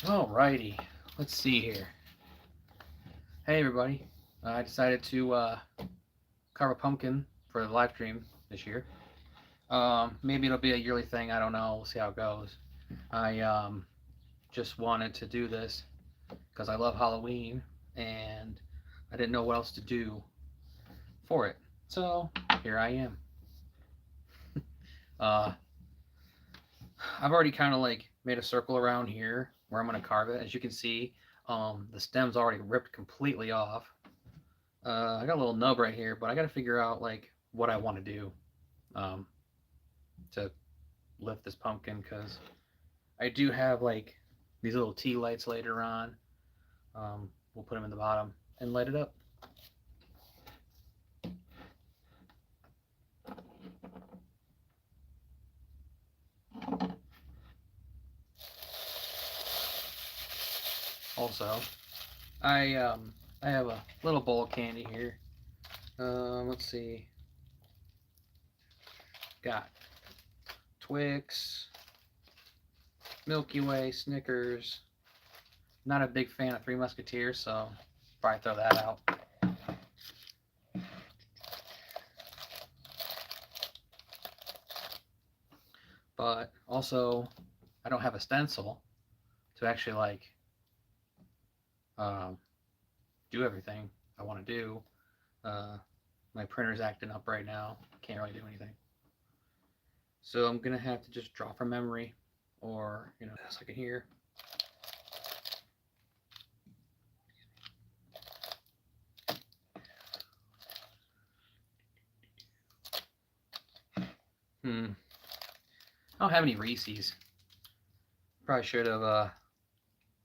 Alrighty, let's see here. Hey everybody, I decided to carve a pumpkin for the live stream this year. Maybe it'll be a yearly thing. I don't know. We'll see how it goes. I just wanted to do this because I love Halloween and I didn't know what else to do for it. So here I am. Uh, I've already kind of like made a circle around here where I'm gonna carve it. As you can see, the stem's already ripped completely off. I got a little nub right here, but I got to figure out like what I want to do um, to lift this pumpkin because I do have like these little tea lights later on. We'll put them in the bottom and light it up. Also, I have a little bowl of candy here. Let's see. Got Twix, Milky Way, Snickers. Not a big fan of Three Musketeers, so probably throw that out. But also, I don't have a stencil to actually like um, do everything I want to do. Uh, my printer's acting up right now. Can't really do anything. So I'm gonna have to just draw from memory, or as I can hear. I don't have any Reese's. Probably should have.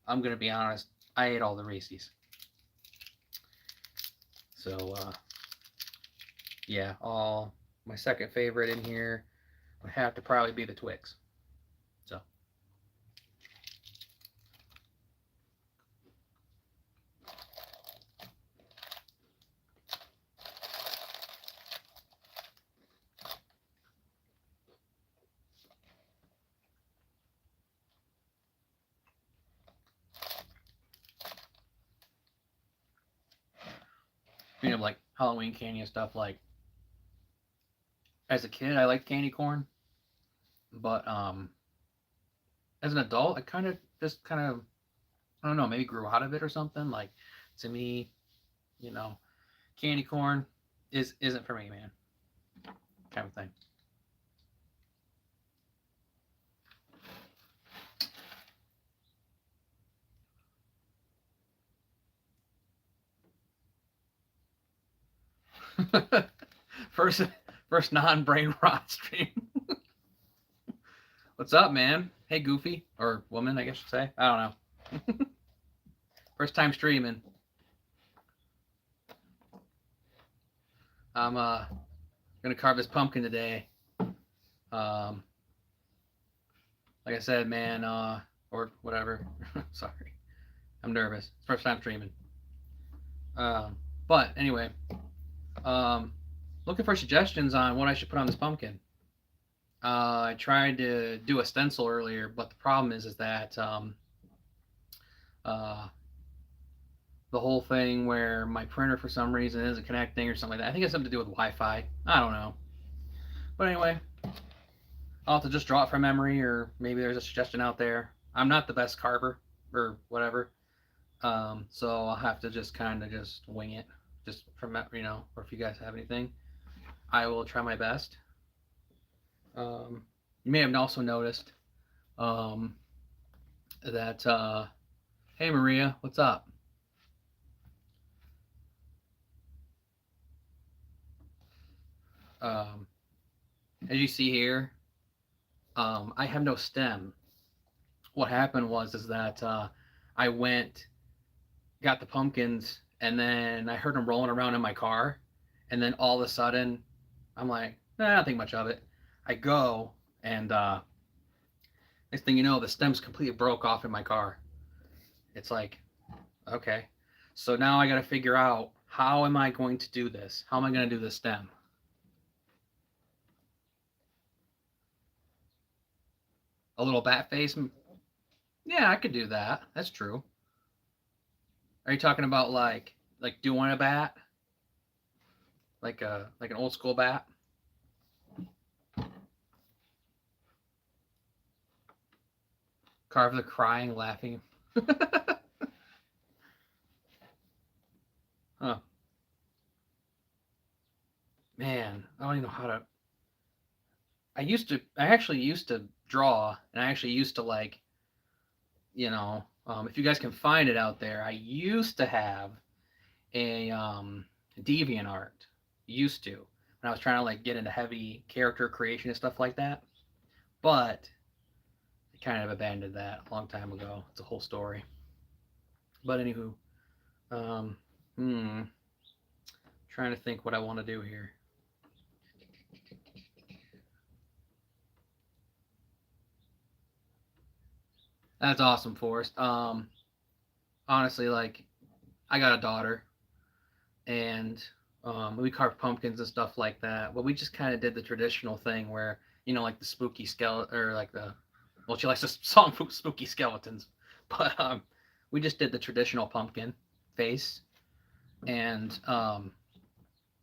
I'm gonna be honest. I ate all the Reese's. So yeah, all my second favorite in here would have to probably be the Twix. So like Halloween candy and stuff. Like as a kid, I liked candy corn, but as an adult, I kind of I don't know, maybe grew out of it or something. Like to me, you know, candy corn isn't for me, man. Kind of thing. first first non-brain rot stream. What's up, man? Hey, Goofy or woman, I guess you say. I don't know. First time streaming. I'm gonna carve this pumpkin today. Um, like I said, man, or whatever. Sorry, I'm nervous. First time streaming. But anyway, um, looking for suggestions on what I should put on this pumpkin. I tried to do a stencil earlier, but the problem is that uh, the whole thing where my printer for some reason isn't connecting or something like that. I think it has something to do with Wi-Fi. I don't know. But anyway, I'll have to just draw it from memory, or maybe there's a suggestion out there. I'm not the best carver or whatever, so I'll have to just kind of just wing it, just from or if you guys have anything, I will try my best. You may have also noticed um, that hey Maria, what's up? Um, as you see here, I have no stem. What happened was is that I went, got the pumpkins, and then I heard them rolling around in my car, and then all of a sudden, I'm like, nah, I don't think much of it. I go, and next thing you know, the stems completely broke off in my car. It's like, okay, so now I got to figure out how am I going to do this? How am I going to do the stem? A little bat face. Yeah, I could do that. That's true. Are you talking about like doing a bat, like an old school bat? Carve the crying, laughing. Huh. Man, I don't even know how to. I actually used to draw, and I actually used to if you guys can find it out there, I used to have a deviant art. Used to when I was trying to like get into heavy character creation and stuff like that. But I kind of abandoned that a long time ago. It's a whole story. But anywho, um, hmm, trying to think what I want to do here. That's awesome, Forrest. Honestly, like I got a daughter, and we carved pumpkins and stuff like that. But we just kind of did the traditional thing where like the spooky skeleton or like the well, she likes the song "Spooky Skeletons," but we just did the traditional pumpkin face and kind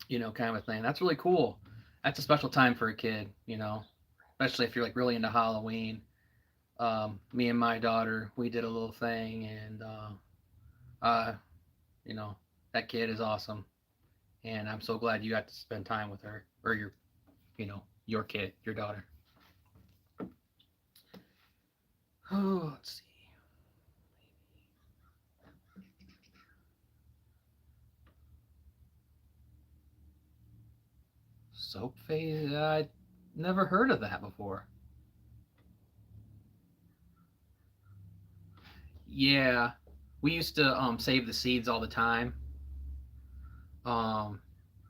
of a thing. That's really cool. That's a special time for a kid, especially if you're like really into Halloween. Me and my daughter, we did a little thing, and uh, you know, that kid is awesome, and I'm so glad you got to spend time with her or your kid, your daughter. Oh, let's see. Soap face. I never heard of that before. Yeah, we used to save the seeds all the time. Um,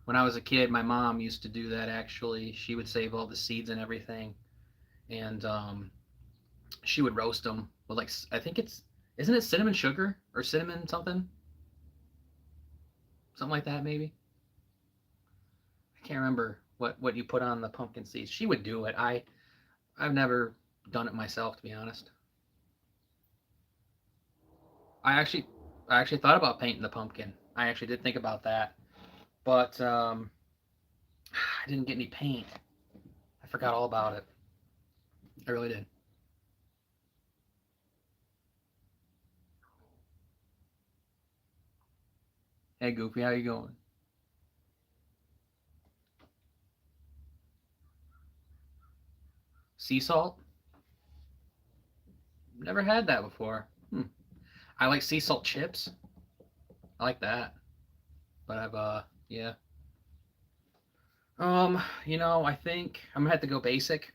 when I was a kid, my mom used to do that. Actually, she would save all the seeds and everything, and she would roast them with like I think it's isn't it cinnamon sugar or cinnamon something like that maybe. I can't remember what you put on the pumpkin seeds. She would do it. I've never done it myself to be honest. I actually I actually thought about painting the pumpkin. I actually did think about that, but I didn't get any paint. I forgot all about it. I really did. Hey Goofy, how you going? Sea salt? Never had that before. I like sea salt chips. I like that, but I've yeah. I think I'm gonna have to go basic.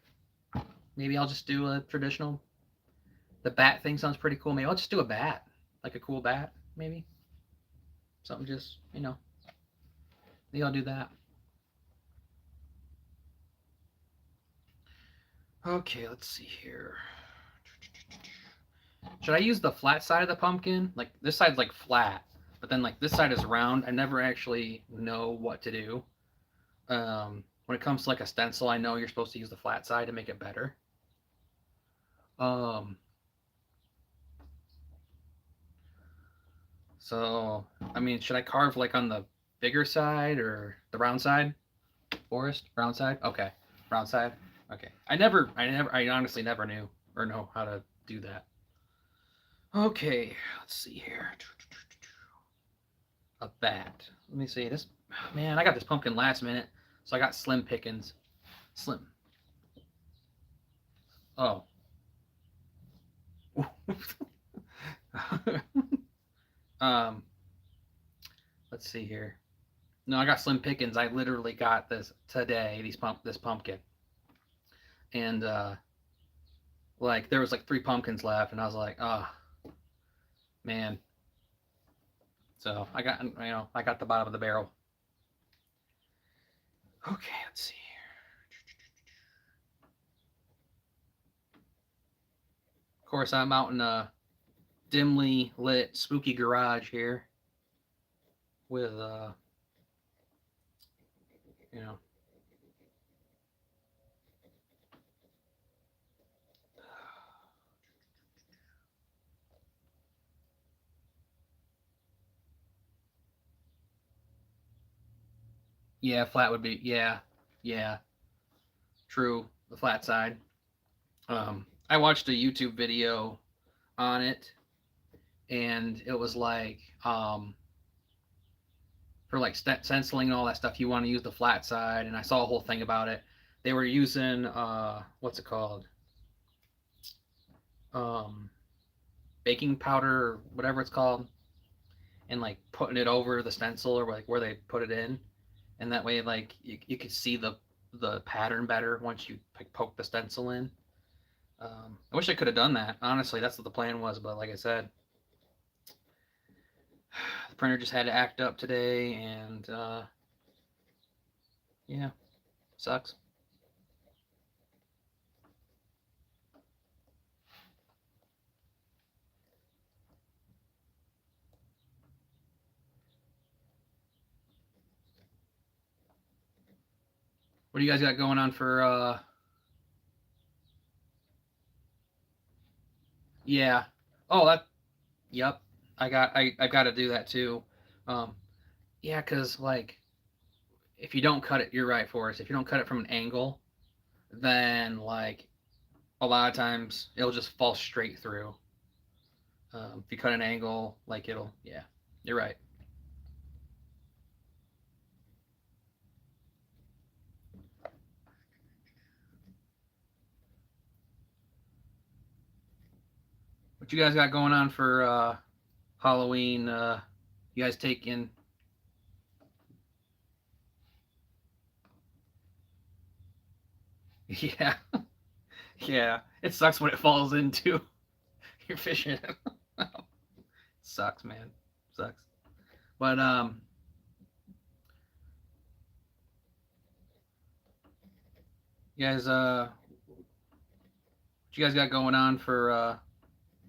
Maybe I'll just do a traditional. The bat thing sounds pretty cool. Maybe I'll just do a bat, like a cool bat, maybe something just maybe I'll do that. Okay, let's see here. Should I use the flat side of the pumpkin? Like this side's like flat, but then like this side is round. I never actually know what to do. When it comes to like a stencil, I know you're supposed to use the flat side to make it better. Um, so I mean, should I carve like on the bigger side or the round side? Forest, round side. Okay, round side. Okay. I honestly never knew or know how to do that. Okay, let's see here. A bat. Let me see this. Man, I got this pumpkin last minute, so I got slim pickings. Slim. Oh. um. Let's see here. No, I got slim pickings. I literally got this today. This pumpkin, and like there was like three pumpkins left, and I was like, oh man. So I got the bottom of the barrel. Okay, let's see. Of course, I'm out in a dimly lit, spooky garage here with you know, Yeah, flat would be, yeah, yeah, true. The flat side. I watched a YouTube video on it, and it was like, for like stenciling and all that stuff, you want to use the flat side. And I saw a whole thing about it. They were using what's it called? Um, Baking powder, or whatever it's called, and like putting it over the stencil or like where they put it in, and that way like you could see the pattern better once you poke the stencil in. I wish I could have done that. Honestly, that's what the plan was, but like I said, the printer just had to act up today, and yeah, sucks. What do you guys got going on for? Yeah. Oh, that. Yep. I've got to do that too. Um, yeah, cause like if you don't cut it, you're right, Forrest. If you don't cut it from an angle, then like a lot of times it'll just fall straight through. If you cut an angle, like it'll, yeah, you're right. What you guys got going on for Halloween? You guys taking? Yeah, yeah. It sucks when it falls into you're fishing. It sucks, man. Sucks. But you guys, what you guys got going on for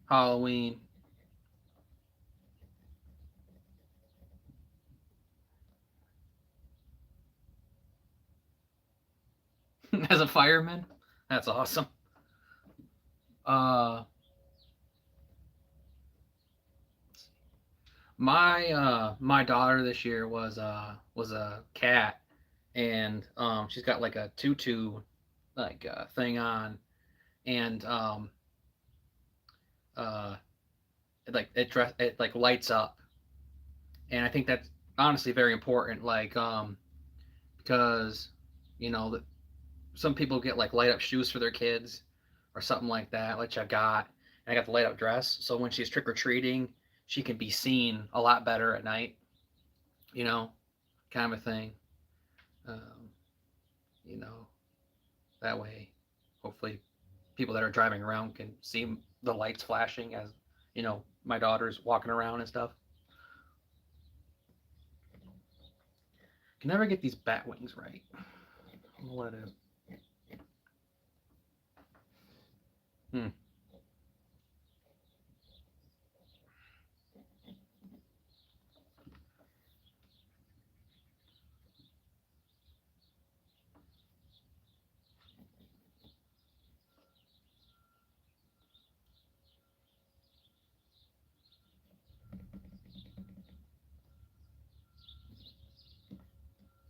Halloween? As a fireman, that's awesome. Uh, my daughter this year was a cat, and she's got like a tutu like thing on, and uh it like lights up, and I think that's honestly very important, like because you know that some people get like light up shoes for their kids or something like that, which I got, and I got the light up dress, so when she's trick or treating, she can be seen a lot better at night, you know, kind of a thing. Um, you know, that way, hopefully, people that are driving around can see the lights flashing as my daughter's walking around and stuff. Can never get these bat wings right. What is? Hmm.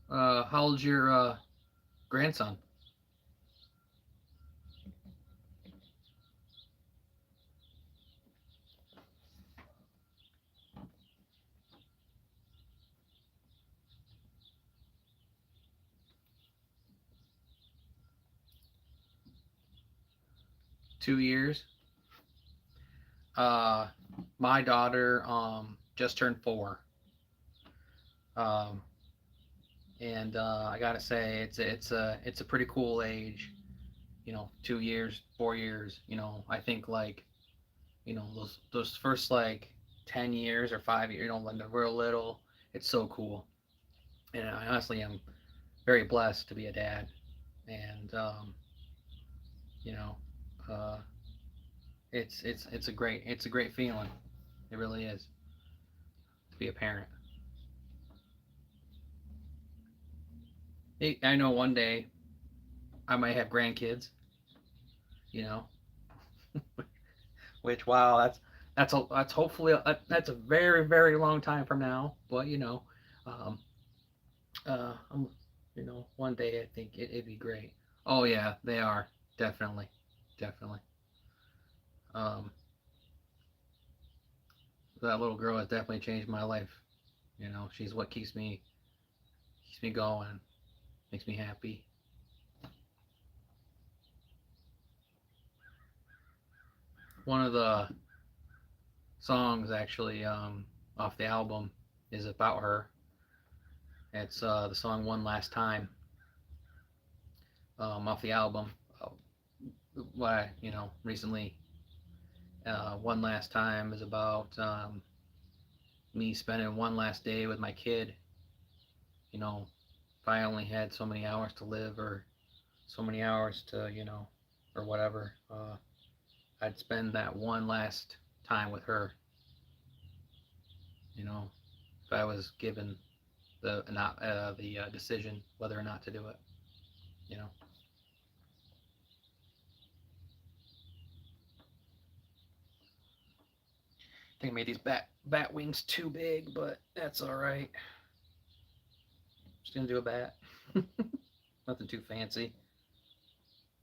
How old's your grandson? 2 years. Uh, my daughter just turned 4. Um, and I gotta say it's a pretty cool age. 2 years, 4 years. I think like those first like 10 years or 5 years. When they're real little, it's so cool. And I honestly am very blessed to be a dad. And you know, uh, it's a great feeling. It really is to be a parent. I know one day I might have grandkids. You know, which wow, that's hopefully that's a very very long time from now. But um, I'm, one day I think it'd be great. Oh yeah, they are definitely, definitely. Um, that little girl has definitely changed my life. She's what keeps me going, makes me happy. One of the songs actually off the album is about her. It's the song "One Last Time" off the album. Uh, why recently "One Last Time" is about me spending one last day with my kid. If I only had so many hours to live or so many hours to or whatever, I'd spend that one last time with her. You know, if I was given the decision whether or not to do it. You know, I think I made these bat wings too big, but that's all right. Just gonna do a bat. Nothing too fancy.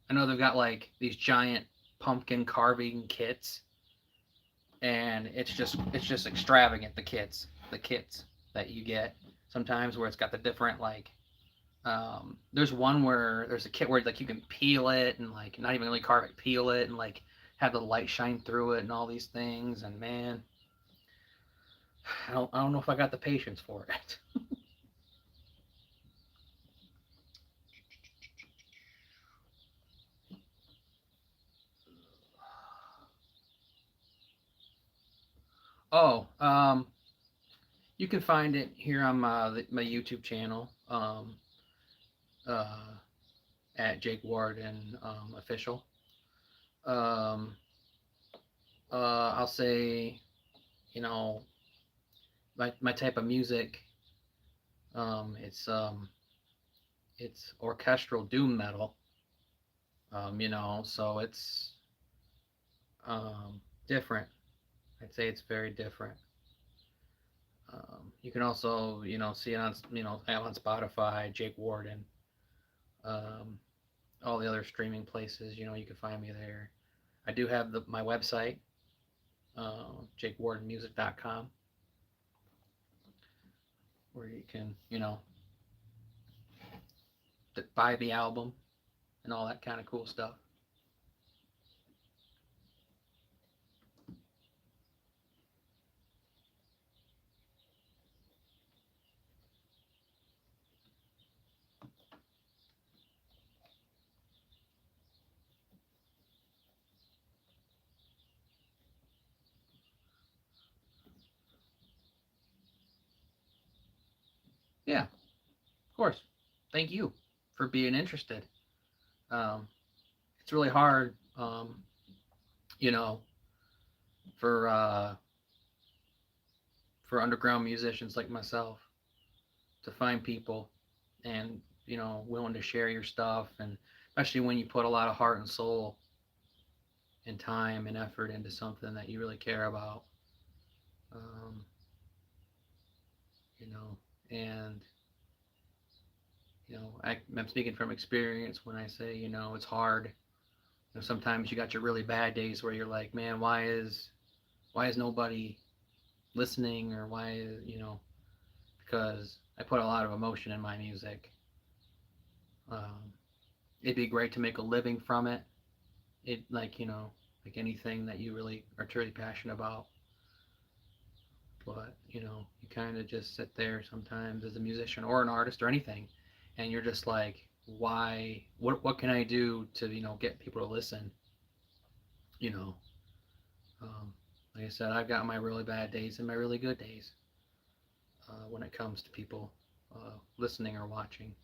I know they've got like these giant pumpkin carving kits, and it's just extravagant. The kits that you get sometimes where it's got the different like there's one where there's a kit where like you can peel it and like not even really carve it, peel it and like have the light shine through it and all these things. And man, I don't know if I got the patience for it. Oh, you can find it here on my YouTube channel uh, at Jake Warden official. Um, I'll say you know my type of music. It's orchestral doom metal. So it's different. I'd say it's very different. You can also see it on I'm on Spotify, Jake Warden, um, all the other streaming places. You can find me there. I do have my website, jakewardenmusic.com, where you can buy the album and all that kind of cool stuff. Yeah, of course. Thank you for being interested. Um, it's really hard, you know, for underground musicians like myself to find people and willing to share your stuff, and especially when you put a lot of heart and soul and time and effort into something that you really care about. Um, you know, and I'm speaking from experience when I say it's hard. Sometimes you got your really bad days where you're like, man, why is nobody listening, or why is because I put a lot of emotion in my music. Um, it'd be great to make a living from it. It like anything that you really are truly passionate about. But you kind of just sit there sometimes as a musician or an artist or anything, and you're just like, why? What can I do to get people to listen? You know, um, like I said, I've got my really bad days and my really good days when it comes to people listening or watching.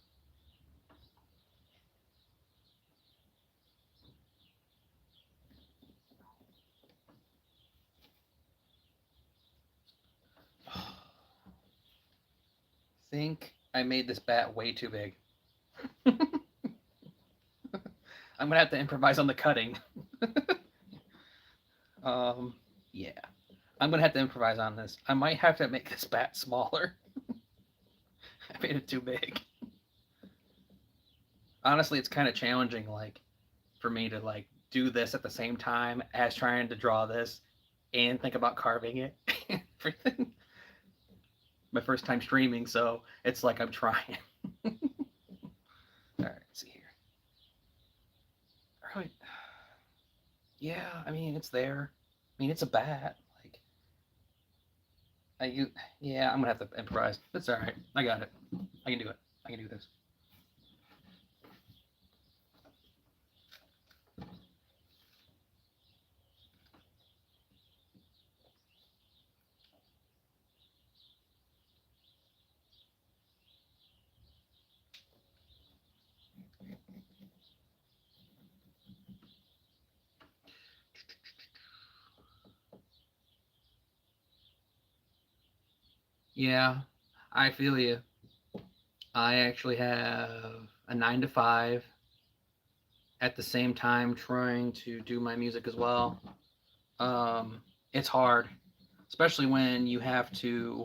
Think I made this bat way too big. I'm gonna have to improvise on the cutting. um, yeah, I'm gonna have to improvise on this. I might have to make this bat smaller. I made it too big. Honestly, it's kind of challenging, like, for me to like do this at the same time as trying to draw this and think about carving it. Everything. My first time streaming, so it's like I'm trying. All right, let's see here. All right. Yeah, I mean it's there. I mean it's a bat. Like you, yeah, I'm gonna have to improvise. That's all right. I got it. I can do it. I can do this. Yeah, I feel you. I actually have a 9 to 5 at the same time trying to do my music as well. It's hard, especially when you have to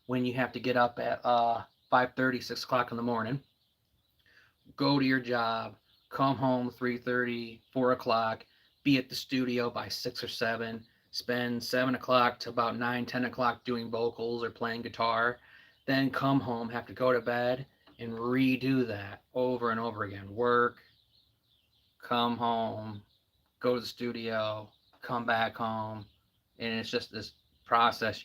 get up at 5:30, 6 o'clock in the morning, go to your job, come home 3:30, 4 o'clock, be at the studio by 6 or 7, spend 7 o'clock to about 9, 10 o'clock doing vocals or playing guitar, then come home, have to go to bed, and redo that over and over again. Work, come home, go to the studio, come back home, and it's just this process,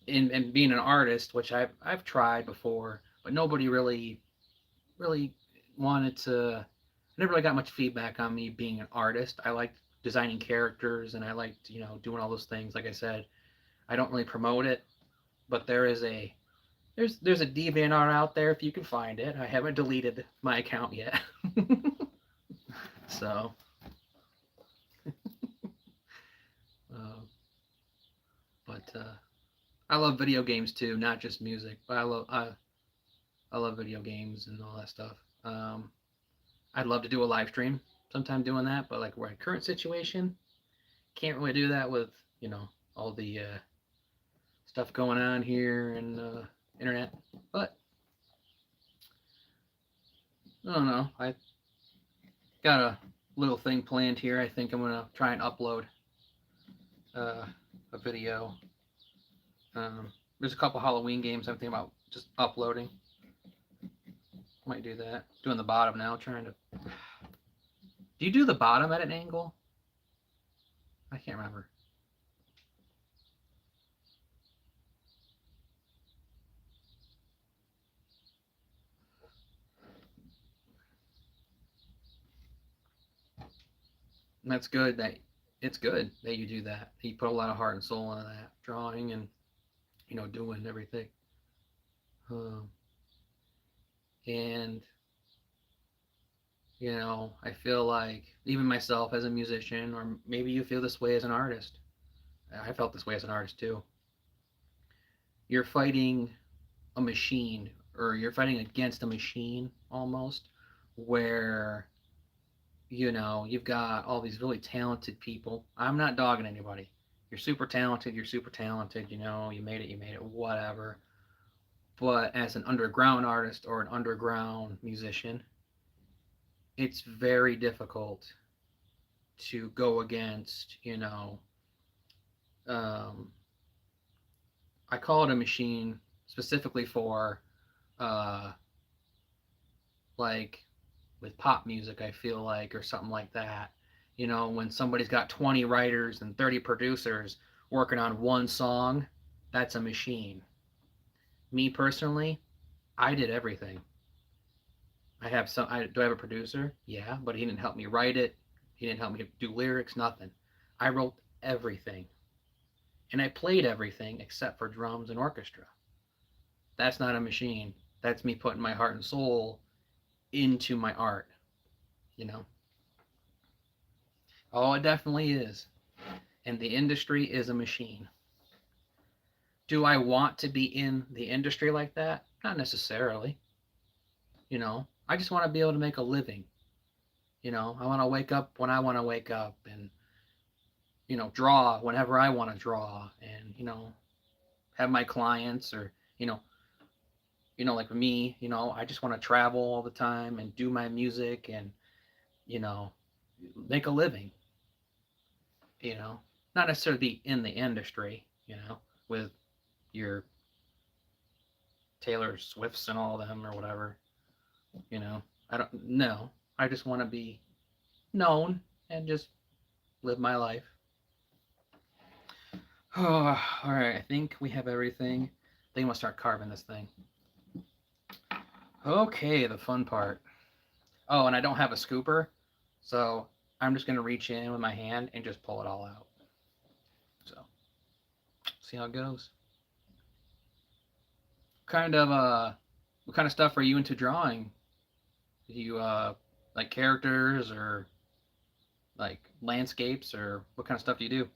in being an artist, which I've tried before, but nobody really wanted to. I never really got much feedback on me being an artist. I liked designing characters and I liked doing all those things. Like I said, I don't really promote it, but there's a DeviantArt out there if you can find it. I haven't deleted my account yet, so. Uh, but I love video games too, not just music. But I love video games and all that stuff. I'd love to do a live stream sometime doing that, but like my current situation, can't really do that with all the stuff going on here and internet. But I don't know. I got a little thing planned here. I think I'm gonna try and upload uh, a video. There's a couple Halloween games I'm thinking about just uploading. Might do that. Doing the bottom now, trying to. Do you do the bottom at an angle? I can't remember. And that's good that it's good that you do that. You put a lot of heart and soul into that drawing and doing everything. Um, and I feel like even myself as a musician, or maybe you feel this way as an artist. I felt this way as an artist too. You're fighting a machine, or you're fighting against a machine almost, where you've got all these really talented people. I'm not dogging anybody. You're super talented. You're super talented. You made it. You made it. Whatever. But as an underground artist or an underground musician, it's very difficult to go against. Um, I call it a machine specifically for, uh, like with pop music, I feel like, or something like that. When somebody's got 20 writers and 30 producers working on one song, that's a machine. Me personally, I did everything. Do I have a producer? Yeah, but he didn't help me write it. He didn't help me do lyrics, nothing. I wrote everything. And I played everything except for drums and orchestra. That's not a machine. That's me putting my heart and soul into my art, you know? Oh, it definitely is. And the industry is a machine. Do I want to be in the industry like that? Not necessarily. I just want to be able to make a living. I want to wake up when I want to wake up and, draw whenever I want to draw and, have my clients or, like me, I just want to travel all the time and do my music and, you know, make a living, you know, not necessarily be in the industry, with your Taylor Swifts and all of them or whatever, you know. I don't know. I just want to be known and just live my life. Oh, all right. I think we have everything. I think I'm gonna start carving this thing. Okay, the fun part. Oh, and I don't have a scooper, so I'm just gonna reach in with my hand and just pull it all out. So, see how it goes. Kind of what kind of stuff are you into drawing? Do you like characters or like landscapes or what kind of stuff do you do?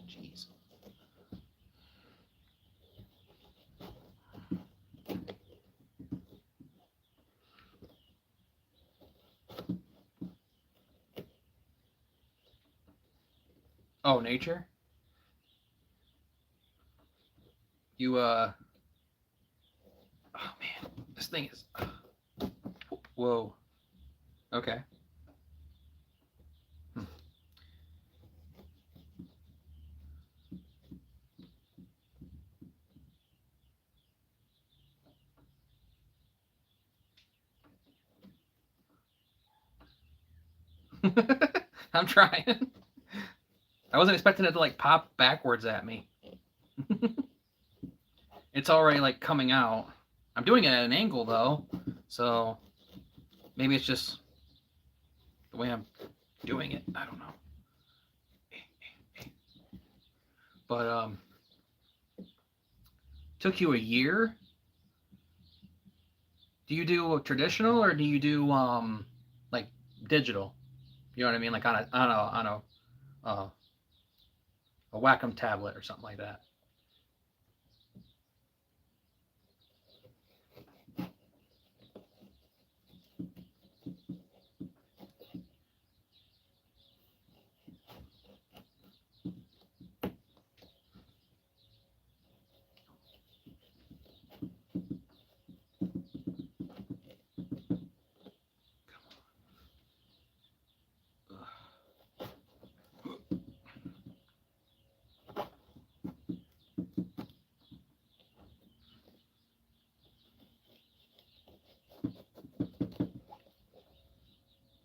Jeez. Oh, nature. You Oh man, this thing is. Whoa. Okay. I'm trying. I wasn't expecting it to like pop backwards at me. It's already like coming out. I'm doing it at an angle though, so maybe it's just the way I'm doing it. I don't know. But took you a year. Do you do traditional or do you do like digital? You know what I mean? Like uh, a Wacom tablet or something like that.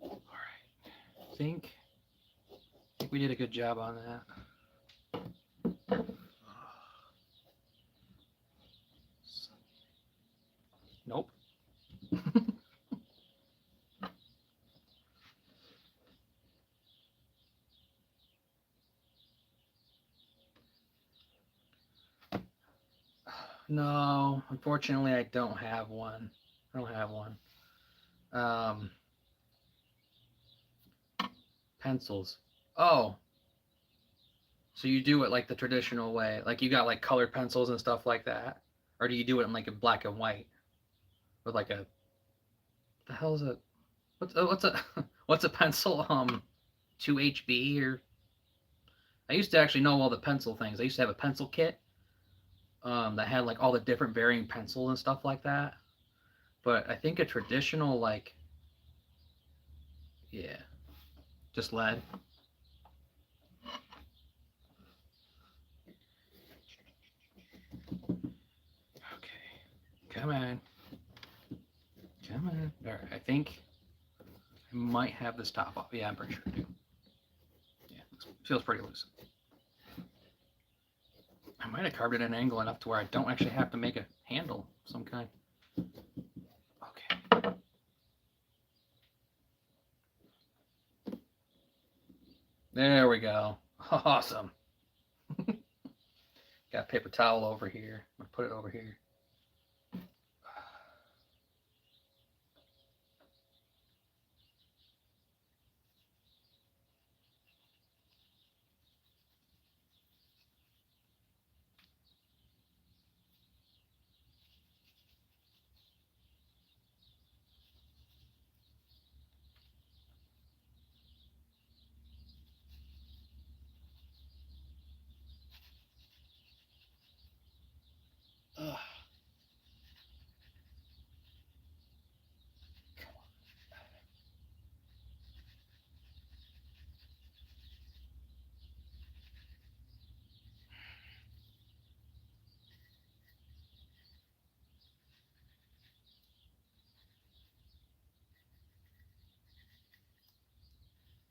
All right. I think we did a good job on that. Nope. No, unfortunately, I don't have one. I don't have one. Um, Pencils. Oh, so you do it like the traditional way, like you got like colored pencils and stuff like that, or do you do it in like a black and white with like a what the hell is it? What's a what's a pencil? 2HB or I used to actually know all the pencil things. I used to have a pencil kit that had like all the different varying pencils and stuff like that. But I think a traditional like yeah, just lead. Okay, come on, come on. All right, I think I might have this top off. Yeah, I'm pretty sure I do. Yeah, feels pretty loose. I might have carved it at an angle enough to where I don't actually have to make a handle of some kind. Okay. There we go. Awesome. Got a paper towel over here. I'm gonna put it over here. Ugh.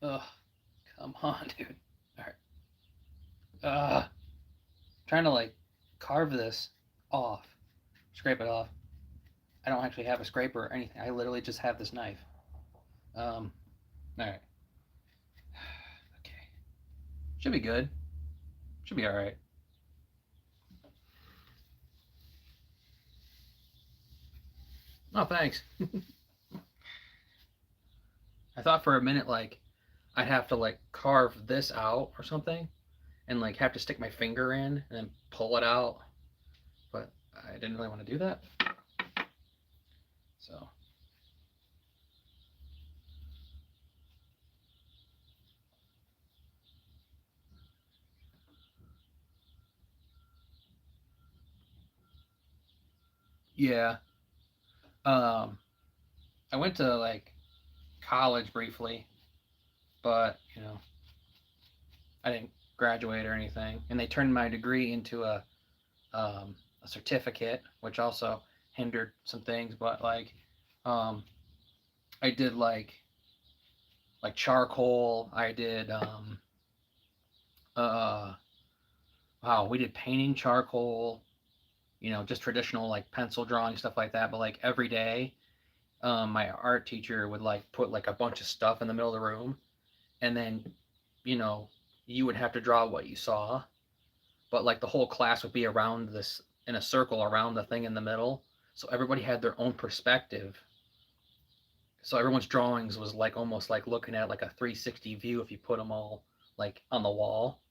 Ugh. Come on, dude. All right. Trying to like carve this off, scrape it off. I don't actually have a scraper or anything. I literally just have this knife. All right. Okay. Should be good. Should be all right. Oh, thanks. I thought for a minute like I'd have to like carve this out or something, and like have to stick my finger in and then pull it out, but I didn't really want to do that. So yeah, um, I went to like college briefly, but I didn't graduate or anything, and they turned my degree into a certificate, which also hindered some things. But like, um, I did like charcoal. I did uh wow, we did painting charcoal. Just traditional like pencil drawing stuff like that. But like every day, my art teacher would like put like a bunch of stuff in the middle of the room, and then you know you would have to draw what you saw, but like the whole class would be around this in a circle around the thing in the middle, so everybody had their own perspective. So everyone's drawings was like almost like looking at like a 360 view if you put them all like on the wall.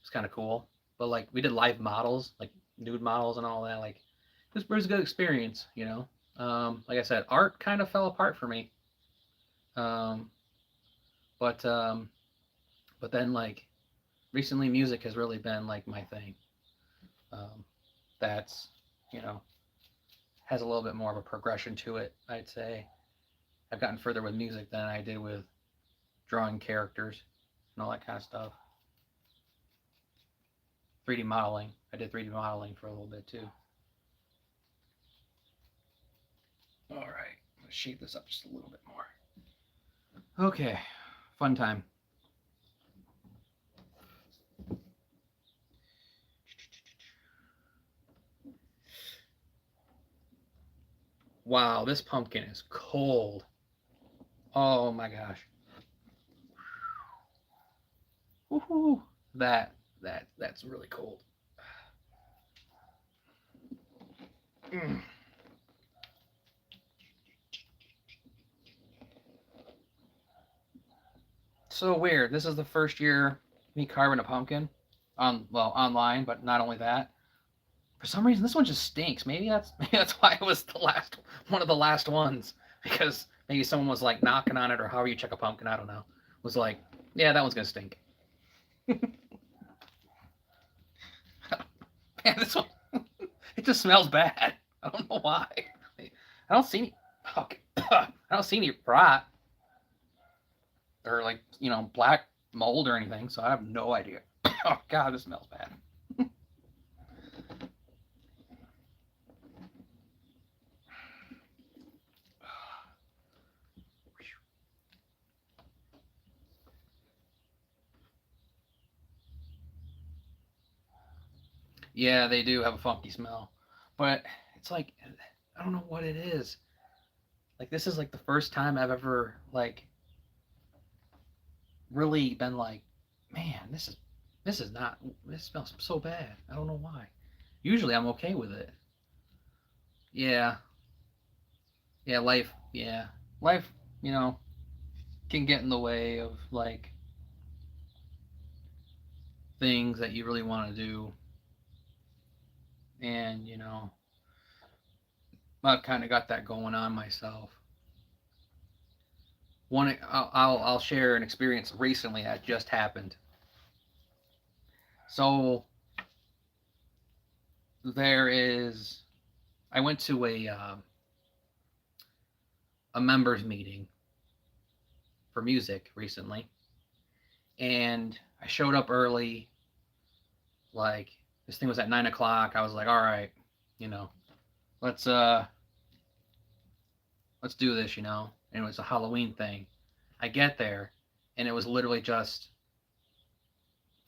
It's kind of cool. But like we did live models, like nude models and all that. Like it was a good experience. Like I said, art kind of fell apart for me. Um, but then like recently, music has really been like my thing. Um, that's you know has a little bit more of a progression to it. I'd say I've gotten further with music than I did with drawing characters and all that kind of stuff. 3D modeling. I did 3D modeling for a little bit too. All right, let's shape this up just a little bit more. Okay, fun time. Wow, this pumpkin is cold. Oh my gosh. Woohoo! That's really cold. Mm. So weird. This is the first year me carving a pumpkin online, but not only that. For some reason, this one just stinks. Maybe that's why it was the last one of the last ones, because maybe someone was like knocking on it, or however you check a pumpkin. I don't know. Was like, yeah, that one's gonna stink. Man, this one it just smells bad. I don't know why. I don't see any. Okay. I don't see any rot or like black mold or anything, so I have no idea. Oh god, this smells bad. Yeah, they do have a funky smell, but it's like I don't know what it is. Like this is like the first time I've ever like really been like man, this is not. This smells so bad. I don't know why. Usually I'm okay with it. Yeah, yeah, life. Yeah, life. You know, can get in the way of like things that you really want to do, and I've kind of got that going on myself. I'll share an experience recently that just happened. So there is, I went to a members meeting for music recently, and I showed up early. Like this thing was at 9 o'clock. I was like, all right, you know, let's uh let's do this, And it was a Halloween thing. I get there, and it was literally just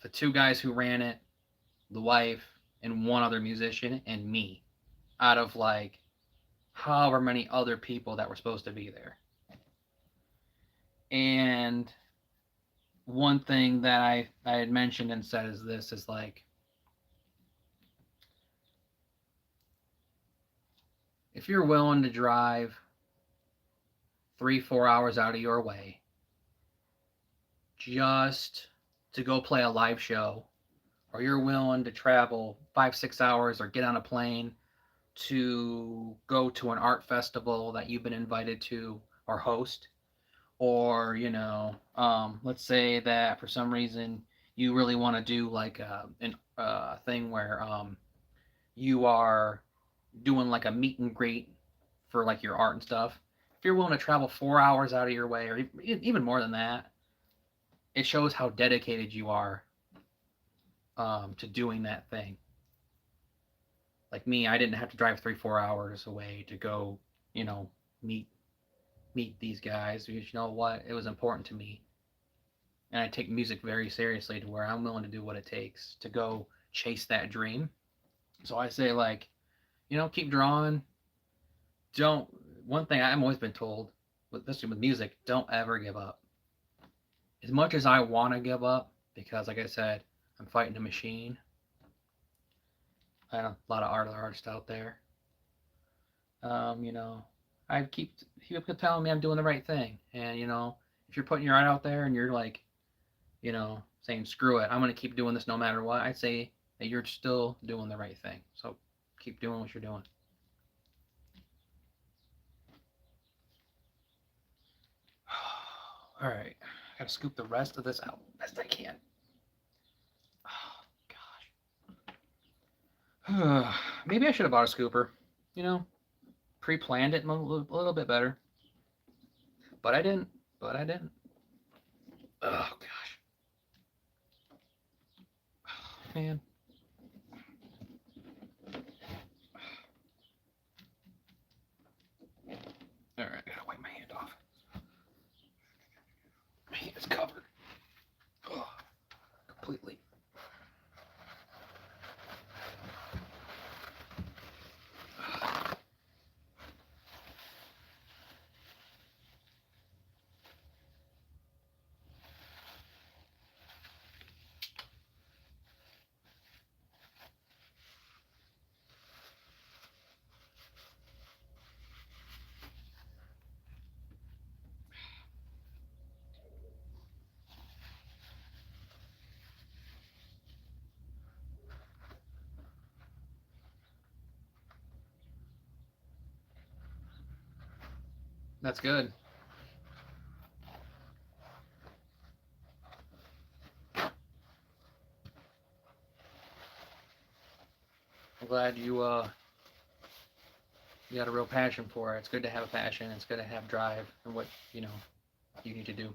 the two guys who ran it, the wife, and one other musician, and me. Out of like however many other people that were supposed to be there. And one thing that I had mentioned and said is this is like, if you're willing to drive 3-4 hours out of your way just to go play a live show, or you're willing to travel 5-6 hours or get on a plane to go to an art festival that you've been invited to or host, or let's say that for some reason you really want to do like a thing where you are doing like a meet and greet for like your art and stuff. If you're willing to travel 4 hours out of your way, or even more than that, it shows how dedicated you are to doing that thing. Like me, I didn't have to drive 3-4 hours away to go, you know, meet meet these guys, because you know what, it was important to me, and I take music very seriously to where I'm willing to do what it takes to go chase that dream. So I say like, keep drawing. Don't One thing I've always been told, especially with music, don't ever give up. As much as I want to give up, because like I said, I'm fighting a machine. I know a lot of artists out there. Um, you know, I keep telling me I'm doing the right thing, and if you're putting your art out there and you're like, saying screw it, I'm gonna keep doing this no matter what, I'd say that you're still doing the right thing. So keep doing what you're doing. All right, gotta scoop the rest of this out best I can. Oh gosh. Maybe I should have bought a scooper. You know, pre-planned it a little bit better, but I didn't. But I didn't. Oh gosh, man. All right, I gotta wipe my hand off. My hand is covered. Oh, completely. That's good. I'm glad you got a real passion for it. It's good to have a passion. It's good to have drive and what you need to do.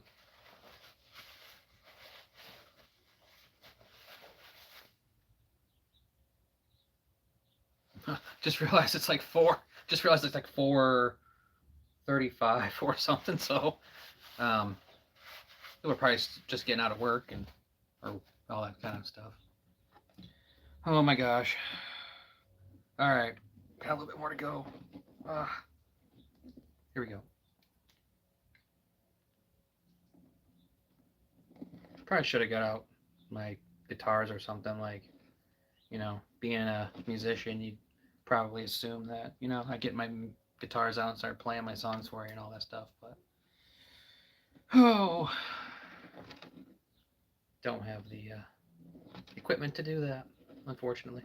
Just realized it's like four. Just realized it's like 4:35 or something. So um, we're probably just getting out of work and or all that kind of stuff. Oh my gosh. All right, got a little bit more to go. Uh, Here we go. Probably should have got out my guitars or something. Like, being a musician, you'd probably assume that, I get my guitars out and start playing my songs for you and all that stuff. But, oh, don't have the equipment to do that, unfortunately.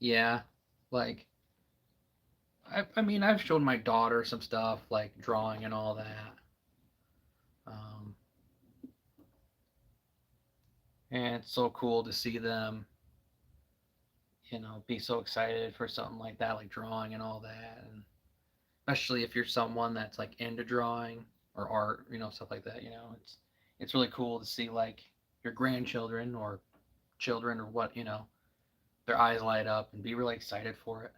Yeah, like, I mean, I've shown my daughter some stuff, like drawing and all that. Um, and it's so cool to see them, be so excited for something like that, like drawing and all that. And especially if you're someone that's like into drawing or art, stuff like that. It's really cool to see like your grandchildren or children or what, their eyes light up and be really excited for it.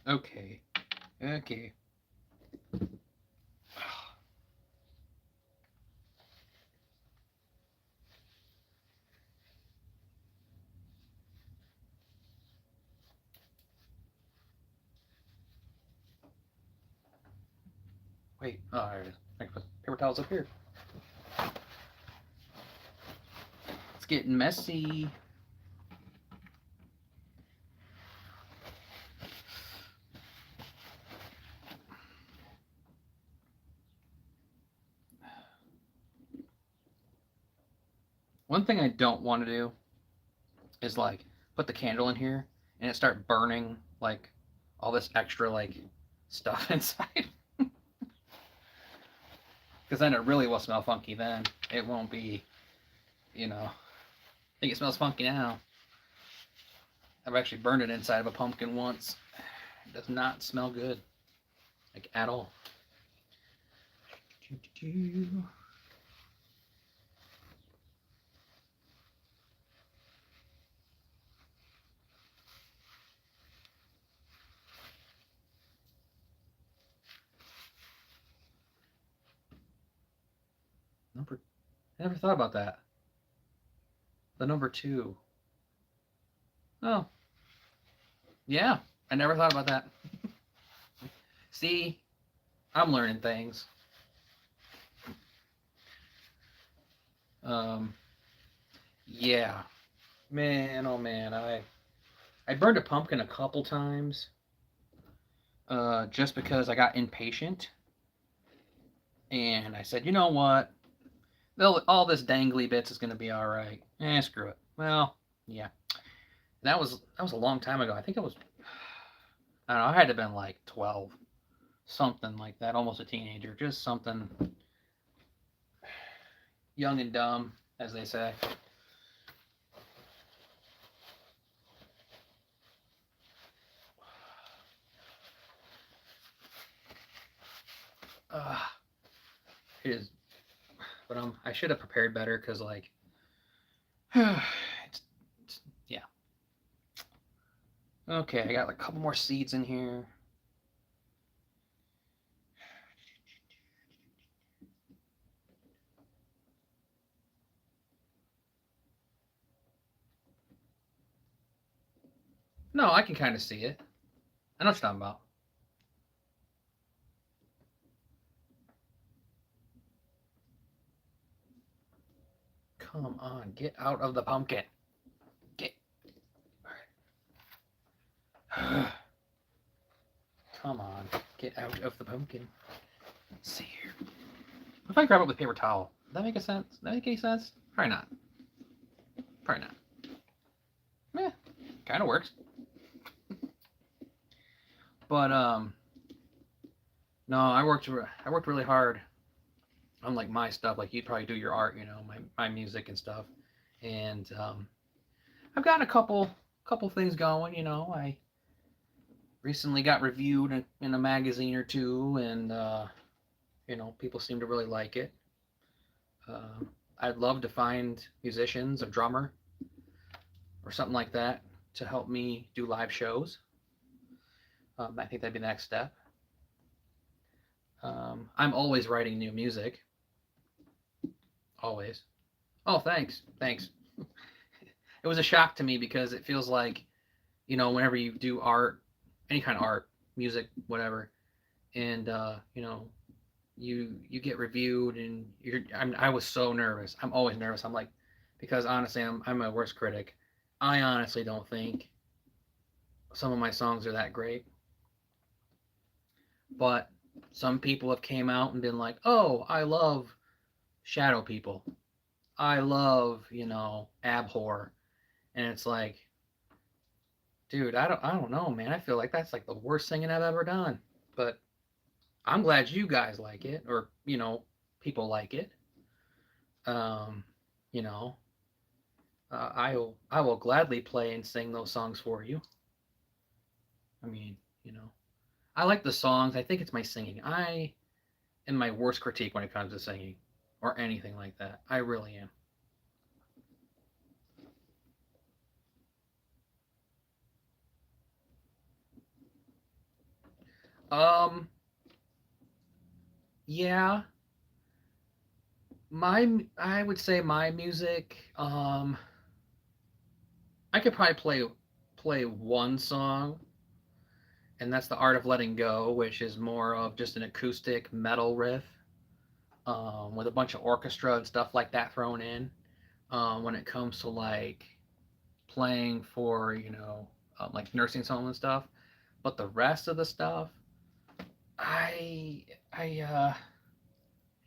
Okay, okay. Wait, oh, there it is. I can put paper towels up here. It's getting messy. One thing I don't want to do is like put the candle in here and it start burning like all this extra like stuff inside. Because then it really will smell funky. Then it won't be, I think it smells funky now. I've actually burned it inside of a pumpkin once. It does not smell good, like at all. Number, I never thought about that. The number two. Oh, yeah. I never thought about that. See, I'm learning things. Um, yeah, man, oh man, I burned a pumpkin a couple times, just because I got impatient, and I said, you know what, all this dangly bits is gonna be all right. Screw it. Well, yeah, that was a long time ago. I think it was, I don't know, I had to have been like 12, something like that, almost a teenager, just something young and dumb, as they say. Uh, it is, but I should have prepared better because like, it's yeah. Okay, I got like a couple more seeds in here. No, I can kind of see it. I know what you're talking about. Come on, get out of the pumpkin. Get. Come on, get out of the pumpkin. Let's see here. If I grab it with paper towel, does that make a sense? Does that make any sense? Probably not. Probably not. Yeah, kind of works. But no, I worked really hard on like my stuff. Like you'd probably do your art, my music and stuff. And I've gotten a couple things going. I recently got reviewed in a magazine or two, and people seem to really like it. Uh, I'd love to find musicians, a drummer, or something like that to help me do live shows. I think that'd be the next step. I'm always writing new music, Always. Oh, thanks. Thanks. It was a shock to me because it feels like, whenever you do art, any kind of art, music, whatever, and you get reviewed, and I was so nervous. I'm always nervous. I'm like, because honestly, I'm my worst critic. I honestly don't think some of my songs are that great, but some people have came out and been like, "Oh, I love Shadow People. I love, Abhor." And it's like, dude, I don't know, man. I feel like that's like the worst singing I've ever done. But I'm glad you guys like it, or people like it. Um, you know, I will gladly play and sing those songs for you. I mean, I like the songs. I think it's my singing. I am my worst critique when it comes to singing or anything like that. I really am. Um, yeah, I would say my music. I could probably play one song, and that's "The Art of Letting Go," which is more of just an acoustic metal riff, with a bunch of orchestra and stuff like that thrown in. When it comes to like playing for like nursing home and stuff, but the rest of the stuff, I I uh,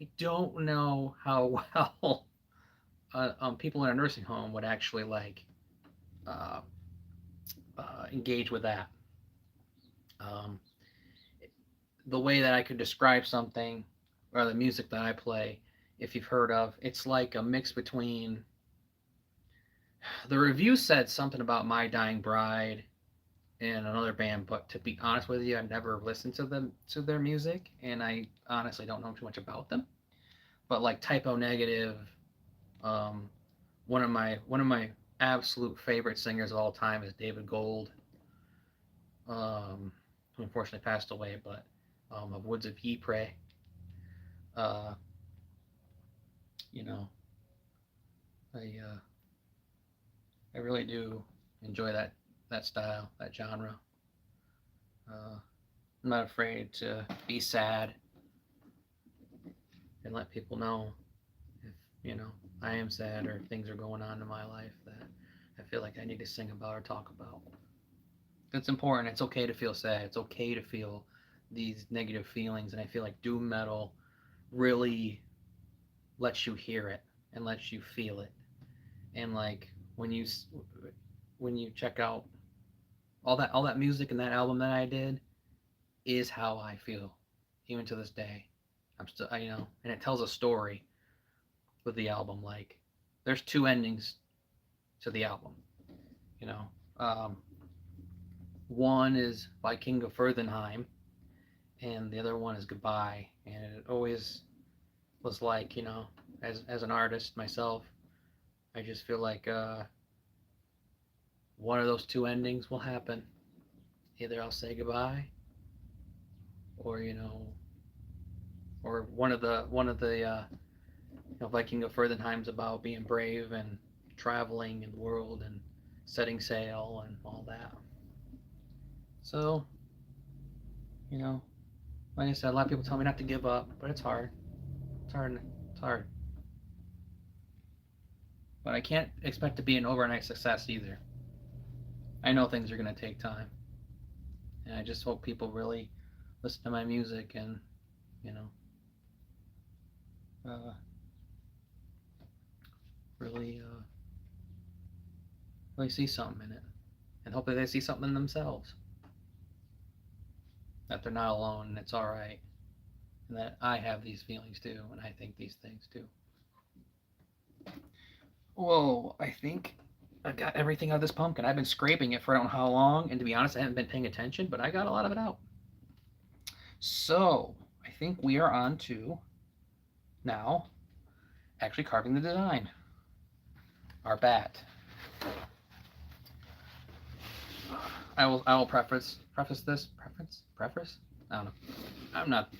I don't know how well people in a nursing home would actually like uh, engage with that. Um, the way that I could describe something, or the music that I play, if you've heard of, it's like a mix between. The review said something about My Dying Bride and another band, but to be honest with you, I've never listened to their music, and I honestly don't know too much about them. But like Typo Negative, um, one of my absolute favorite singers of all time is David Gold, who unfortunately passed away, but of Woods of Ypres. Uh, you know, I I really do enjoy that style, that genre. I'm not afraid to be sad and let people know if I am sad or things are going on in my life that I feel like I need to sing about or talk about. It's important. It's okay to feel sad. It's okay to feel these negative feelings, and I feel like doom metal really lets you hear it and lets you feel it. And like when you check out all that music and that album that I did is how I feel even to this day. I'm still, and it tells a story with the album. Like, there's two endings to the album. You know, um, one is by King of Furthenheim, and the other one is Goodbye. And it always was like, as an artist myself, I just feel like one of those two endings will happen. Either I'll say goodbye, or or one of the Viking of Furthenheim's about being brave and traveling in the world and setting sail and all that. So, you know, like I said, a lot of people tell me not to give up, but it's hard. It's hard. It's hard. But I can't expect to be an overnight success either. I know things are going to take time. And I just hope people really listen to my music and, you know, uh, really, really see something in it. And hopefully they see something in themselves. That they're not alone and it's all right. And that I have these feelings too. And I think these things too. Whoa, I think I got everything out of this pumpkin. I've been scraping it for I don't know how long. And to be honest, I haven't been paying attention, but I got a lot of it out. So I think we are on to now actually carving the design. Our bat. I will preface this preface. I don't know. I'm not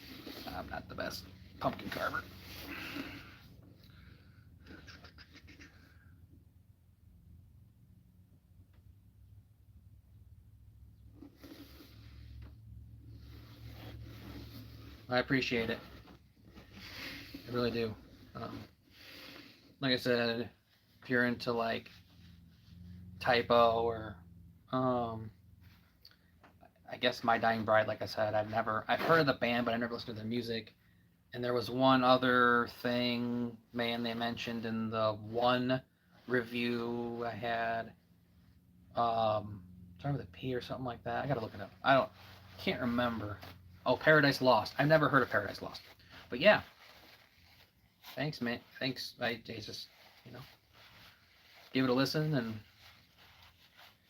I'm not the best pumpkin carver. I appreciate it. I really do. Um, like I said, if you're into like typo or um, I guess My Dying Bride, like I said, I've heard of the band, but I never listened to their music. And there was one other thing, man, they mentioned in the one review I had. Starting with a P or something like that. I gotta look it up. Can't remember. Oh, Paradise Lost. I've never heard of Paradise Lost. But yeah, thanks, man. Thanks. I just, you know, give it a listen and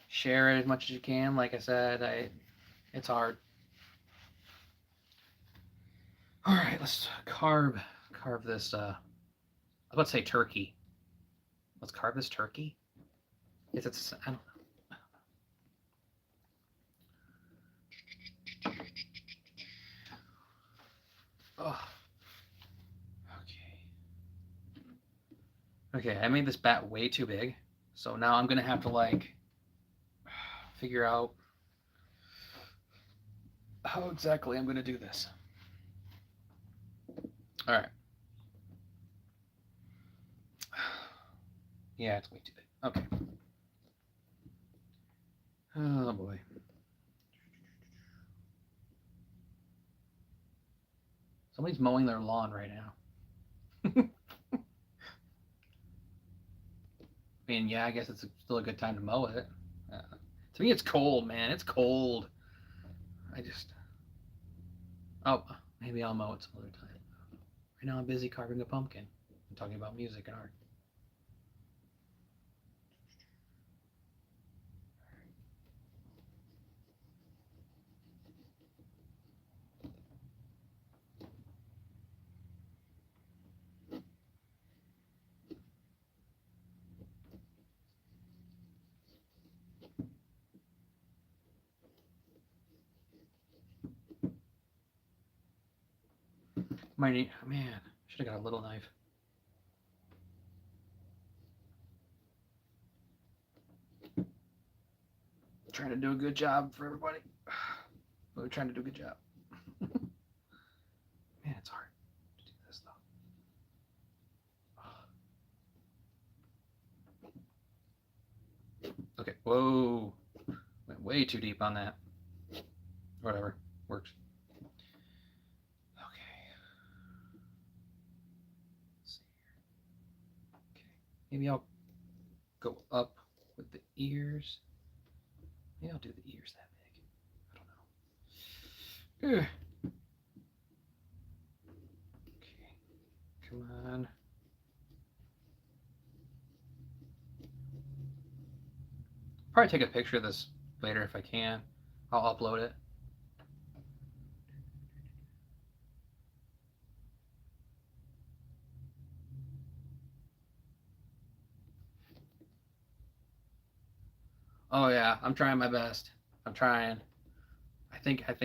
share it as much as you can. Like I said, it's hard. All right, let's carve this. Let's say turkey. Let's carve this turkey. Is it? I don't know. Oh, okay. Okay, I made this bat way too big, so now I'm gonna have to like figure out how exactly I'm gonna do this. All right. Yeah, it's way too big. Okay. Oh boy. Somebody's mowing their lawn right now. I mean, yeah, I guess it's still a good time to mow it. To me, it's cold, man. It's cold. I just. Oh, maybe I'll mow it some other time. Right now, I'm busy carving a pumpkin. I'm talking about music and art. Might need. Man, should have got a little knife. Trying to do a good job for everybody. We're trying to do a good job. Man, it's hard to do this though. Okay. Whoa. Went way too deep on that. Whatever. Works. Okay. Let's see here. Okay. Maybe I'll go up with the ears. Maybe I'll do the ears that big. I don't know. Ugh. Okay. Come on. Probably take a picture of this later if I can. I'll upload it. Oh yeah, I'm trying my best. I'm trying. I think I've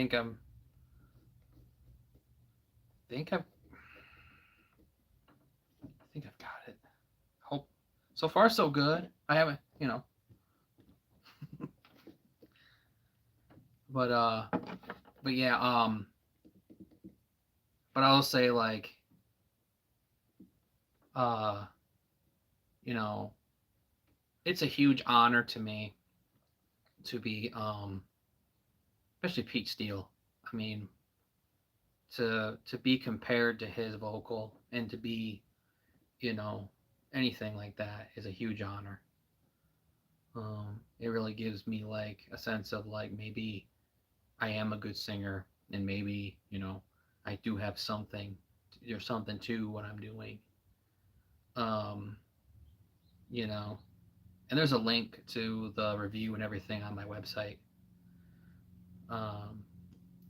got it. Hope so far so good. I haven't, but but yeah, but I'll say like uh you know, it's a huge honor to me to be especially Pete Steele. I mean, to be compared to his vocal and to be, you know, anything like that is a huge honor. It really gives me like a sense of like maybe I am a good singer and maybe, I do have something, there's something to what I'm doing. Um, you know, and there's a link to the review and everything on my website. Um,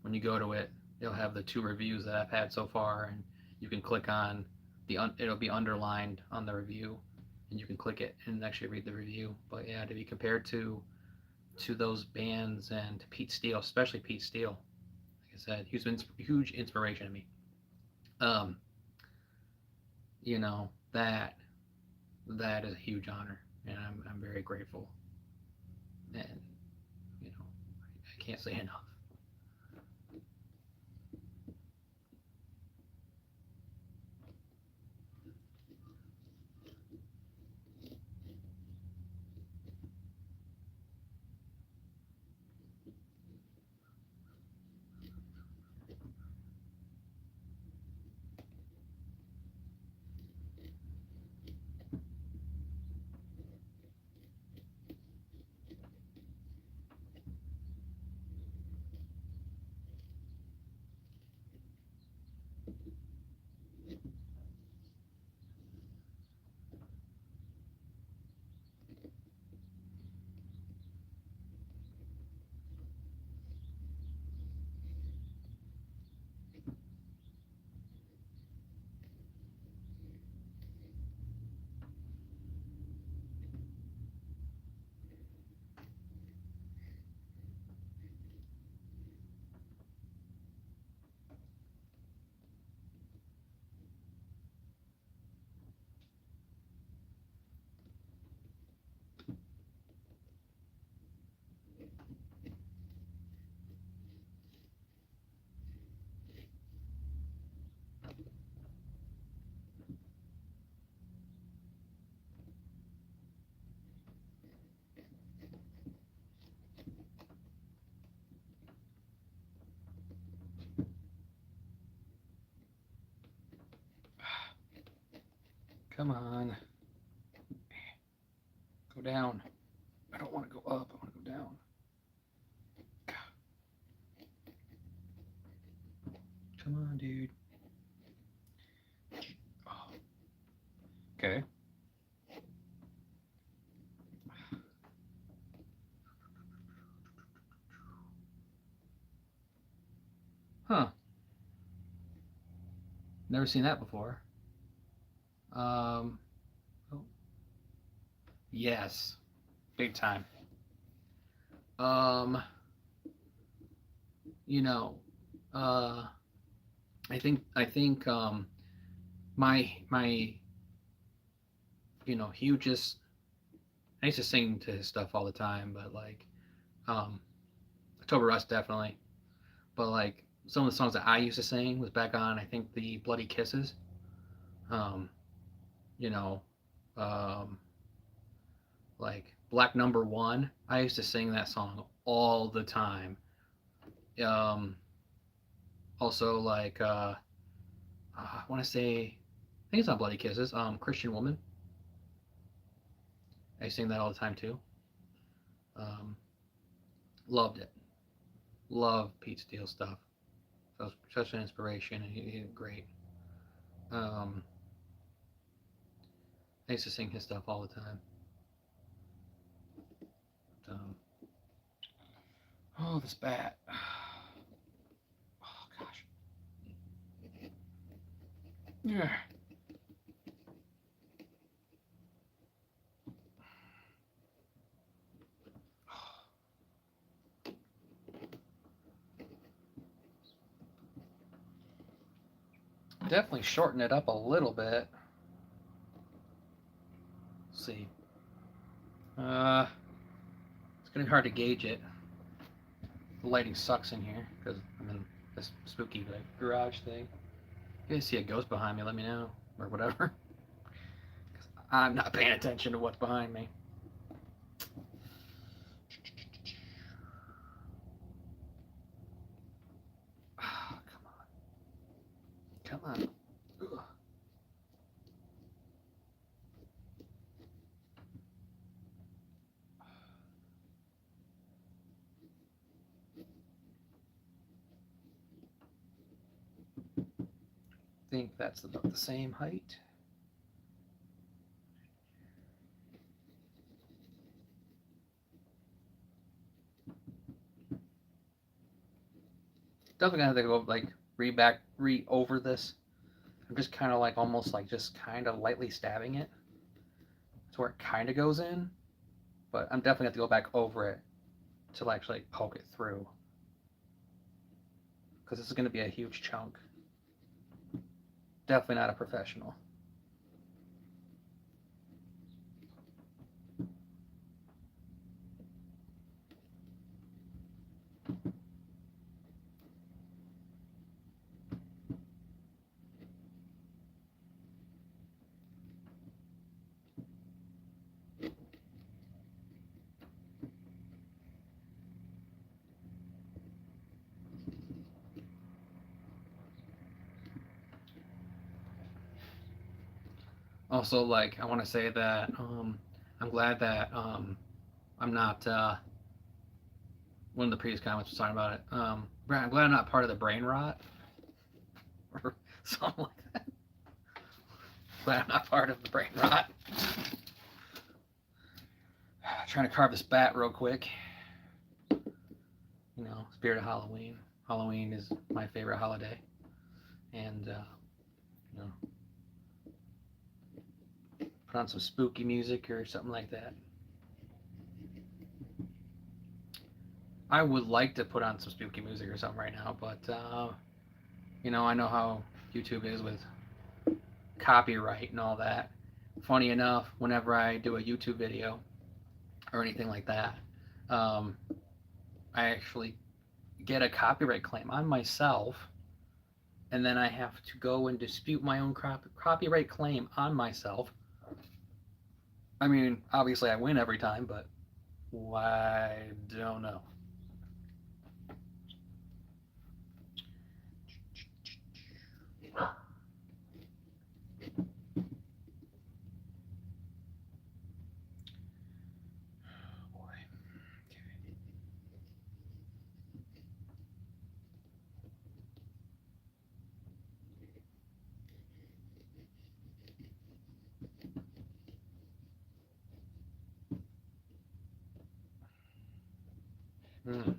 when you go to it, it'll have the two reviews that I've had so far, and you can click on it'll be underlined on the review, and you can click it and actually read the review. But yeah, to be compared to those bands and to Pete Steele, especially Pete Steele, like I said, he's been huge inspiration to me. Um, that is a huge honor, and I'm very grateful, and I can't say enough. Come on. Go down. I don't want to go up. I want to go down. Come on, dude. Oh. Okay. Huh. Never seen that before. Um. Oh. Yes. Big time. Um. You know. Uh. I think. My. Hugest. I used to sing to his stuff all the time, but like, um, October Rust definitely. But like some of the songs that I used to sing was back on I think the Bloody Kisses. Um, you know, um, like Black Number One. I used to sing that song all the time. Um, also like I want to say I think it's on Bloody Kisses. Christian Woman. I sing that all the time too. Um, Loved it. Love Pete Steele stuff. So such an inspiration, and he's great. Um, I used to sing his stuff all the time. Oh, this bat. Oh gosh. Yeah. Definitely shorten it up a little bit. Let's see. It's gonna be hard to gauge it. The lighting sucks in here because I'm in this spooky like garage thing. If you guys see a ghost behind me, let me know or whatever. I'm not paying attention to what's behind me. Oh, come on, come on. Ugh. I think that's about the same height. Definitely gonna have to go like re over this. I'm just kind of like almost like just kind of lightly stabbing it to where it kind of goes in, but I'm definitely gonna have to go back over it to actually poke it through because this is gonna be a huge chunk. Definitely not a professional. Also, like I want to say that I'm glad that I'm not. One of the previous comments was talking about it. I'm glad I'm not part of the brain rot or something like that. Glad I'm not part of the brain rot. Trying to carve this bat real quick. Spirit of Halloween. Halloween is my favorite holiday, and you know, put on some spooky music or something like that. I would like to put on some spooky music or something right now, but I know how YouTube is with copyright and all that. Funny enough, whenever I do a YouTube video or anything like that, um, I actually get a copyright claim on myself, and then I have to go and dispute my own copyright claim on myself. I mean, obviously I win every time, but I don't know. Mm.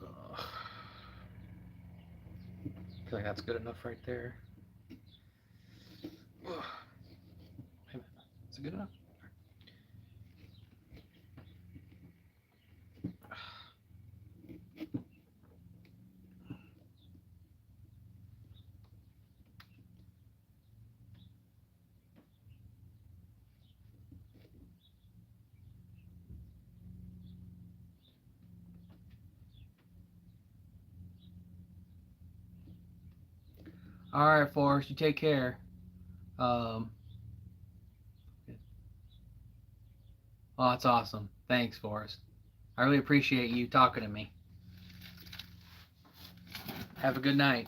Ugh. I feel like that's good enough right there. Ugh. Wait a minute. Is it good enough? All right, Forrest, you take care. Um, oh, that's awesome. Thanks, Forrest. I really appreciate you talking to me. Have a good night.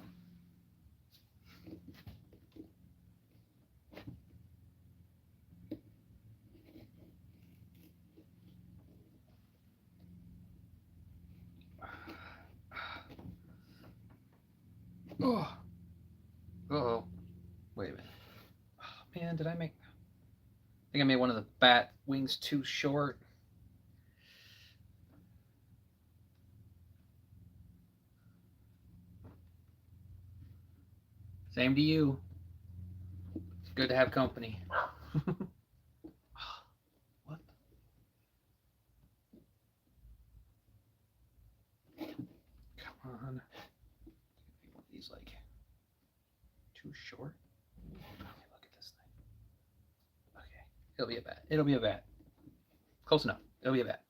Oh, oh. Wait a minute. Oh, man, did I make? I think I made one of the bat wings too short. Same to you. It's good to have company. What? Come on. These like too short. Okay, look at this thing. Okay, it'll be a bat. It'll be a bat. Close enough. It'll be a bat.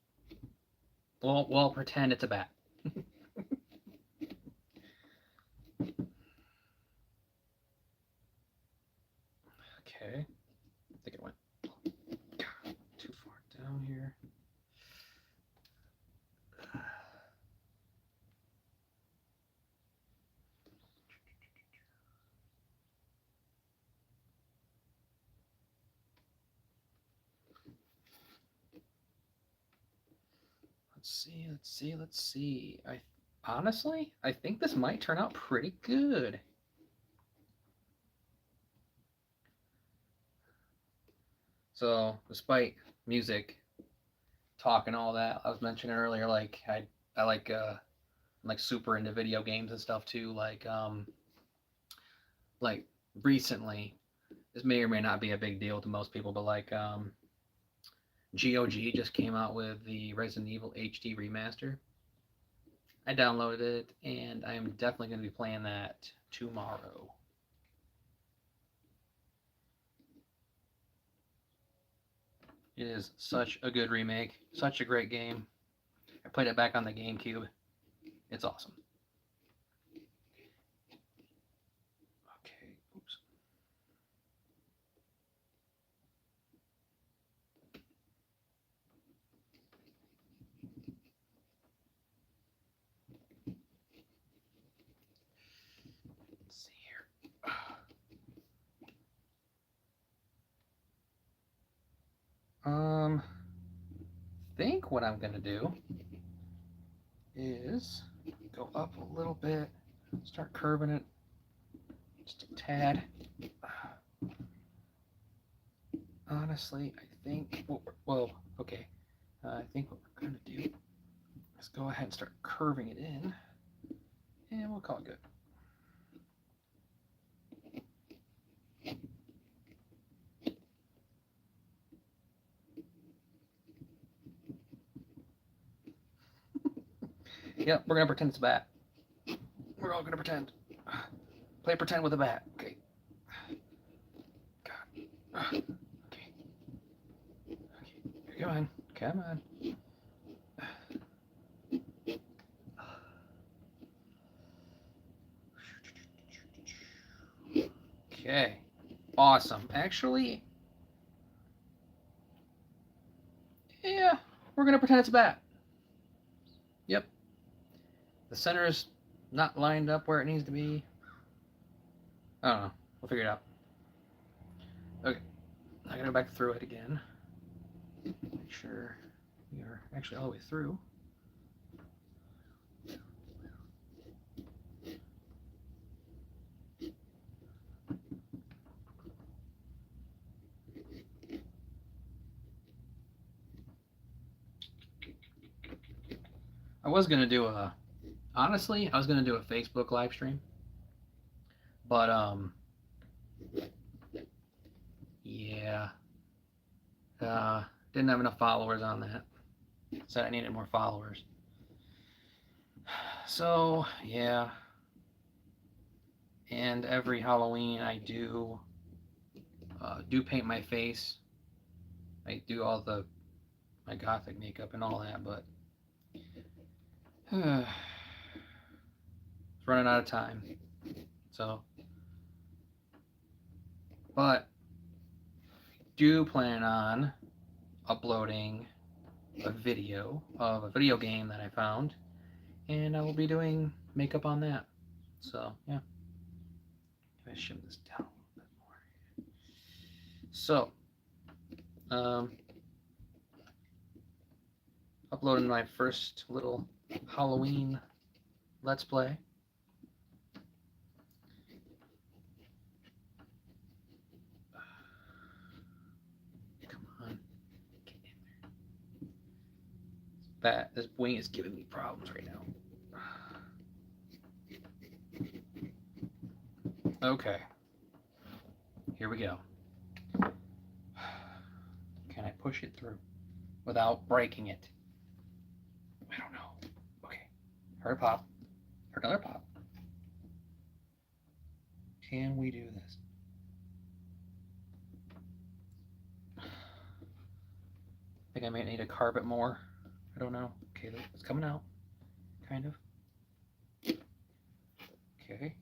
We'll pretend it's a bat. Okay. I think it went too far down here. Let's see. I honestly, I think this might turn out pretty good. So, despite music, talk, and all that I was mentioning earlier, like I like super into video games and stuff too. Like recently, this may or may not be a big deal to most people, but like GOG just came out with the Resident Evil HD remaster. I downloaded it, and I am definitely going to be playing that tomorrow. It is such a good remake, such a great game. I played it back on the GameCube. It's awesome. Okay, oops. Let's see here. Think what I'm gonna do is go up a little bit, start curving it just a tad. Honestly, I think well, okay. I think what we're gonna do is go ahead and start curving it in, and we'll call it good. Yep, we're gonna pretend it's a bat. We're all gonna pretend. Play pretend with a bat. Okay. God. Okay. Okay. Come on. Come on. Okay. Awesome. Actually, yeah, we're gonna pretend it's a bat. Yep. The center is not lined up where it needs to be. I don't know. We'll figure it out. Okay, I gotta go back through it again. Make sure we are actually all the way through. I was gonna do a, honestly, I was gonna do a Facebook live stream, but yeah, didn't have enough followers on that. Said I needed more followers. So yeah, and every Halloween I do paint my face. I do all the my gothic makeup and all that, but it's running out of time. So, but do plan on uploading a video of a video game that I found, and I will be doing makeup on that. So yeah, I'm gonna shim this down a little bit more. So, uploading my first little Halloween Let's Play. Come on, get in there. This wing is giving me problems right now. Okay, here we go. Can I push it through without breaking it? I don't know. Okay, heard a pop, heard another pop. Can we do this? I think I might need to carve it more. I don't know. Okay, it's coming out, kind of. Okay.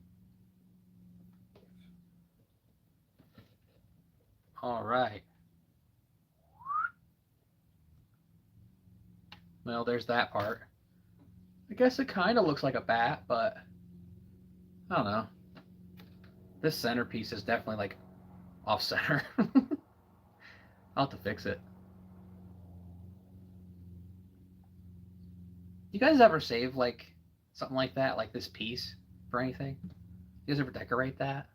All right. Well, there's that part. I guess it kind of looks like a bat, but I don't know. This centerpiece is definitely like off center. I'll have to fix it. You guys ever save like something like that, like this piece for anything? You guys ever decorate that?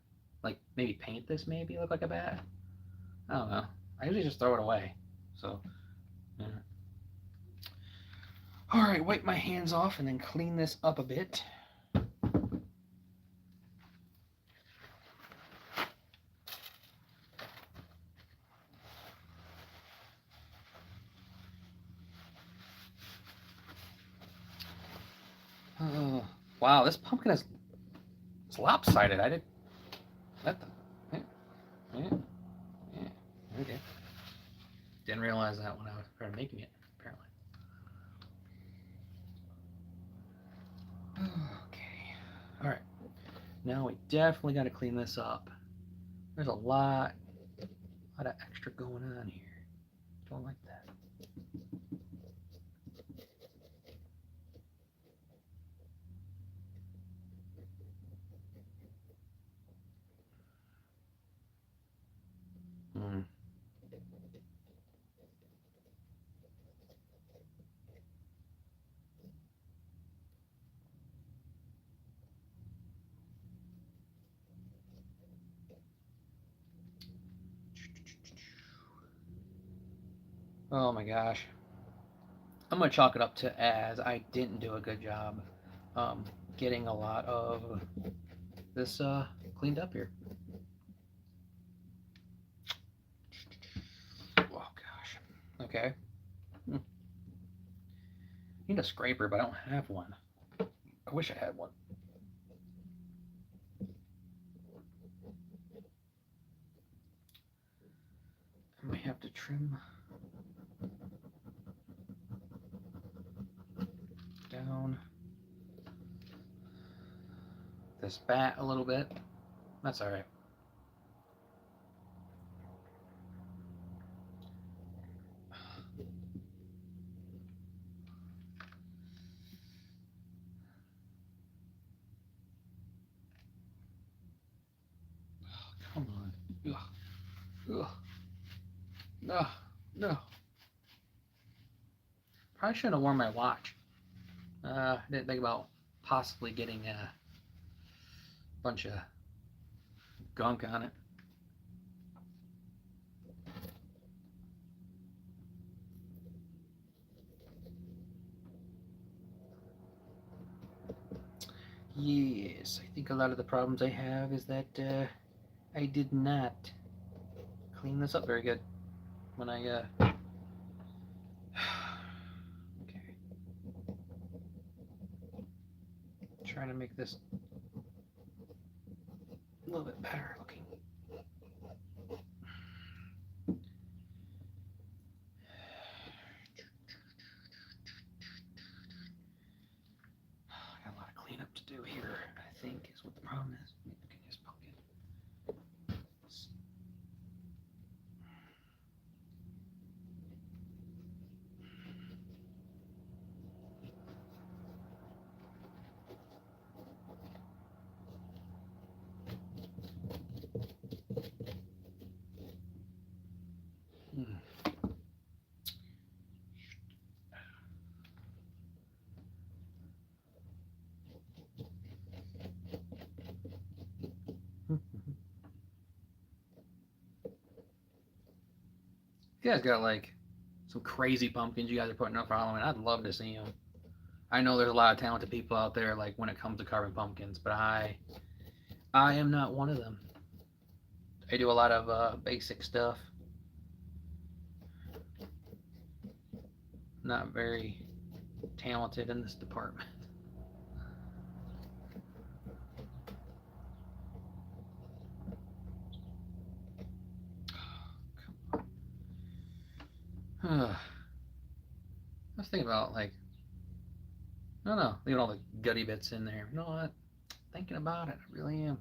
Like maybe paint this, maybe look like a bat? I don't know. I usually just throw it away. So, yeah. All right, wipe my hands off and then clean this up a bit. Oh, wow, this pumpkin is it's lopsided. I did that. Yeah. Okay. Didn't realize that when I was making it. Apparently. Okay. All right. Now we definitely got to clean this up. There's a lot of extra going on here. Don't like that. Hmm. Oh my gosh. I'm gonna chalk it up to as I didn't do a good job getting a lot of this cleaned up here. Oh gosh. Okay. Need a scraper, but I don't have one. I wish I had one. I might have to trim down this bat a little bit. That's all right. Ugh. No, no. Probably shouldn't have worn my watch. I didn't think about possibly getting a bunch of gunk on it. Yes, I think a lot of the problems I have is that I did not clean this up very good when I okay, trying to make this a little bit better looking. I got a lot of cleanup to do here, I think, is what the problem is. Maybe we can use pumpkin. You guys got like some crazy pumpkins you guys are putting up for Halloween. I'd love to see them. I know there's a lot of talented people out there, like when it comes to carving pumpkins, but I am not one of them. I do a lot of basic stuff. Not very talented in this department. I was thinking about like, I don't know, leaving all the gutty bits in there. You know what? Thinking about it, I really am.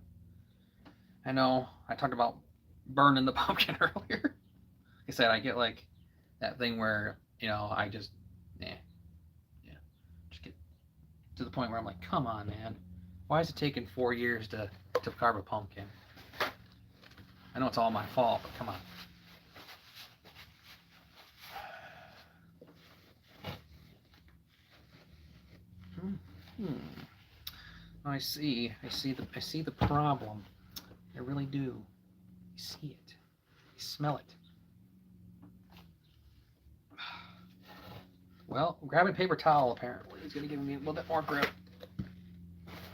I know I talked about burning the pumpkin earlier. Like I said, I get like that thing where I just, yeah, just get to the point where I'm like, come on, man, why is it taking 4 years to carve a pumpkin? I know it's all my fault, but come on. Hmm. I see. I see the problem. I really do. I see it. I smell it. Well, grabbing a paper towel apparently is going to give me a little bit more grip.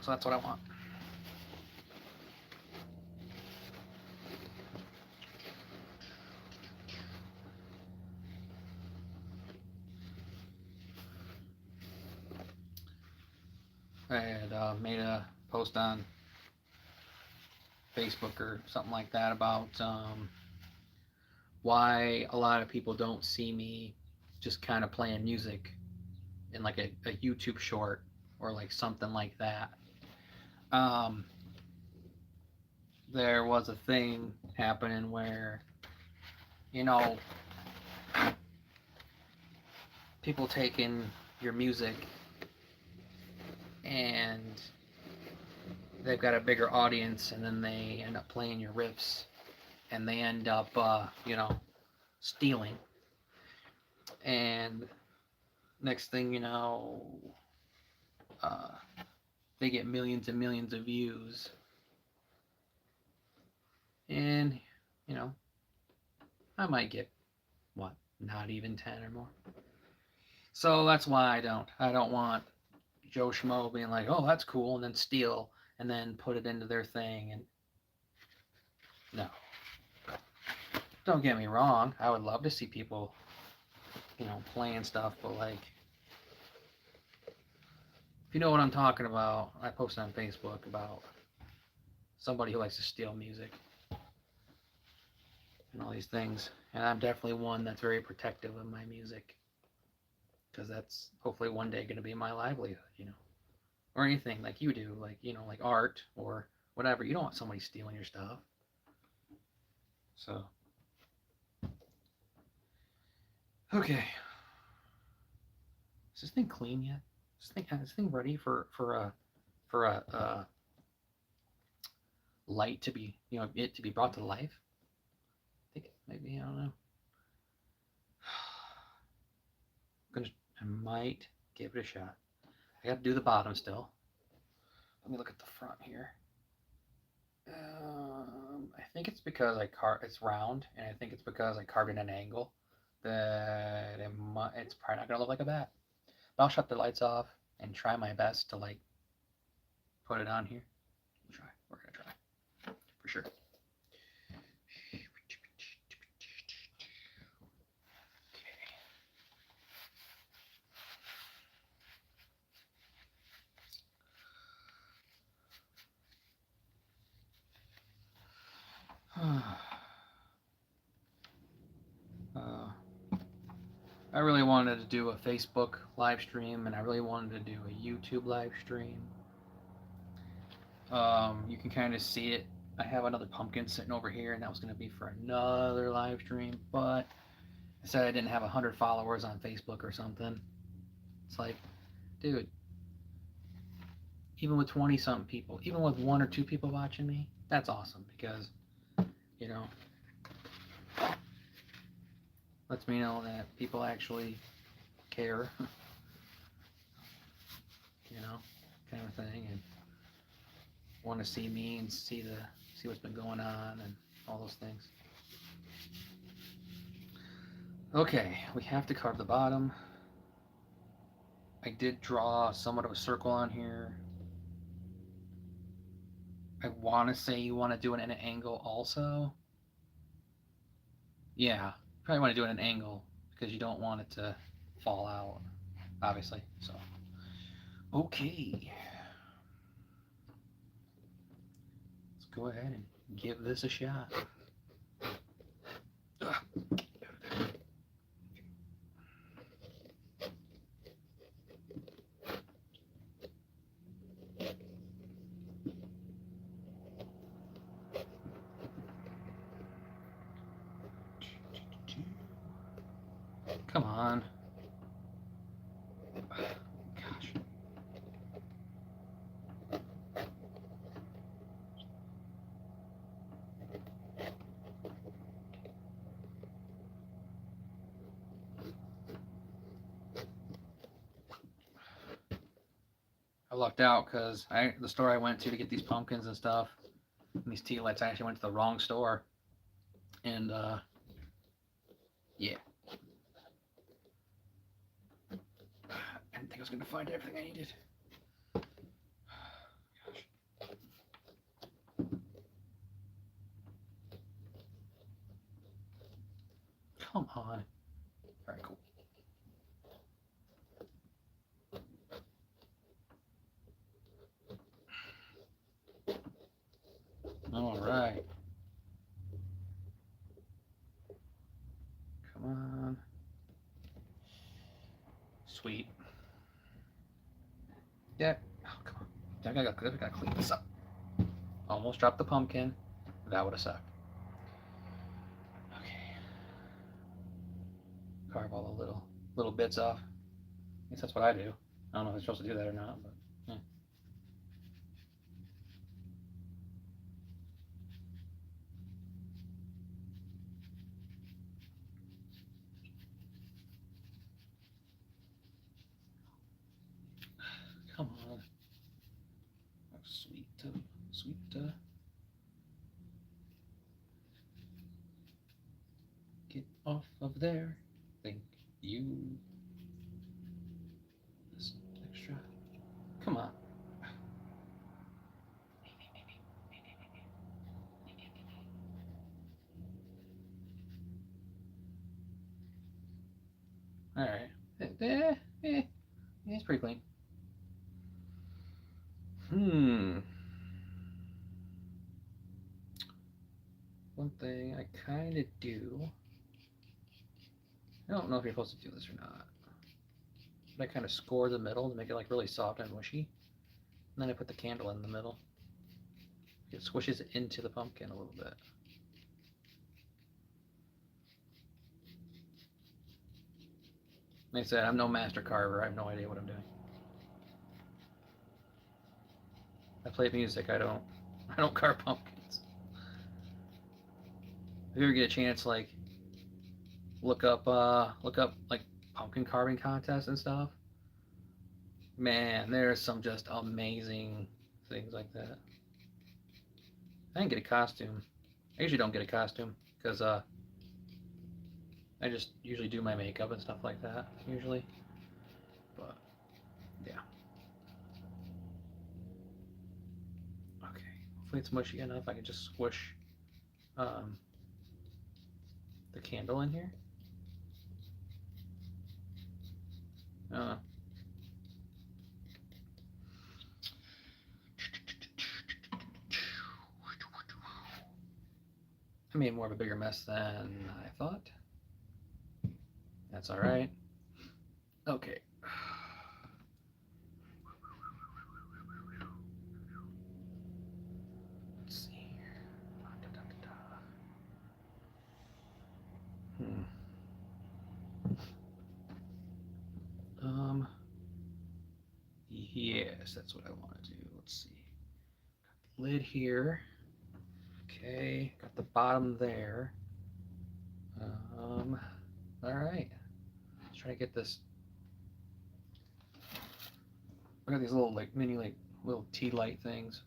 So that's what I want. I had made a post on Facebook or something like that about why a lot of people don't see me just kind of playing music in like a YouTube short or like something like that. Um, there was a thing happening where, you know, people taking your music and they've got a bigger audience and then they end up playing your riffs and they end up, stealing. And next thing you know, uh, they get millions and millions of views. And, you know, I might get, what, not even 10 or more. So that's why I don't want Joe Schmo being like, oh, that's cool, and then steal and then put it into their thing. And no. Don't get me wrong. I would love to see people, playing stuff, but like, if you know what I'm talking about, I posted on Facebook about somebody who likes to steal music and all these things. And I'm definitely one that's very protective of my music because that's hopefully one day going to be my livelihood. Or anything like you do, like, like art or whatever. You don't want somebody stealing your stuff. So, okay. Is this thing clean yet? Is this thing ready for a light to be, it to be brought to life? Maybe, I don't know. I might give it a shot. I got to do the bottom still. Let me look at the front here. I think it's because it's round, and I think it's because I carved it at an angle that it's probably not gonna look like a bat. But I'll shut the lights off and try my best to like put it on here. We'll try. We're gonna try for sure. I really wanted to do a Facebook live stream, and I really wanted to do a YouTube live stream. You can kind of see it. I have another pumpkin sitting over here, and that was going to be for another live stream, but I said I didn't have 100 followers on Facebook or something. It's like, dude, even with 20 something people, even with 1 or 2 people watching me, that's awesome because, you know, lets me know that people actually care, you know, kind of thing, and want to see me and see what's been going on and all those things. Okay, we have to carve the bottom. I did draw somewhat of a circle on here. I want to say you want to do it at an angle also. Yeah, probably want to do it at an angle because you don't want it to fall out, obviously. So, okay. Let's go ahead and give this a shot. Come on. Gosh. I lucked out because the store I went to get these pumpkins and stuff, and these tea lights, I actually went to the wrong store. And, yeah. I didn't think I was going to find everything I needed. Come on. Alright, cool. Alright. Come on. Sweet. Yeah. Oh, come on. I gotta clean this up. Almost dropped the pumpkin. That would have sucked. Okay. Carve all the little bits off. I guess that's what I do. I don't know if I'm supposed to do that or not, but yeah. Come on. Oh, sweet. Get off of there. Thank you. This extra. Come on. Alright. It's pretty clean. One thing I kind of do. I don't know if you're supposed to do this or not. But I kind of score the middle to make it like really soft and mushy. And then I put the candle in the middle. It squishes it into the pumpkin a little bit. Like I said, I'm no master carver. I have no idea what I'm doing. I play music. I don't carve pumpkins. If you ever get a chance, like look up like pumpkin carving contests and stuff. Man, there's some just amazing things like that. I didn't get a costume. I usually don't get a costume because I just usually do my makeup and stuff like that usually. But yeah, okay. Hopefully it's mushy enough. I can just squish um, the candle in here. Uh, I made more of a bigger mess than I thought. That's all right. Okay. Let's see here. Hmm. Um. Yes, that's what I want to do. Let's see. Lid here. Okay. Got the bottom there. Um. All right. Let's try to get this. I got these little like mini like little tea light things.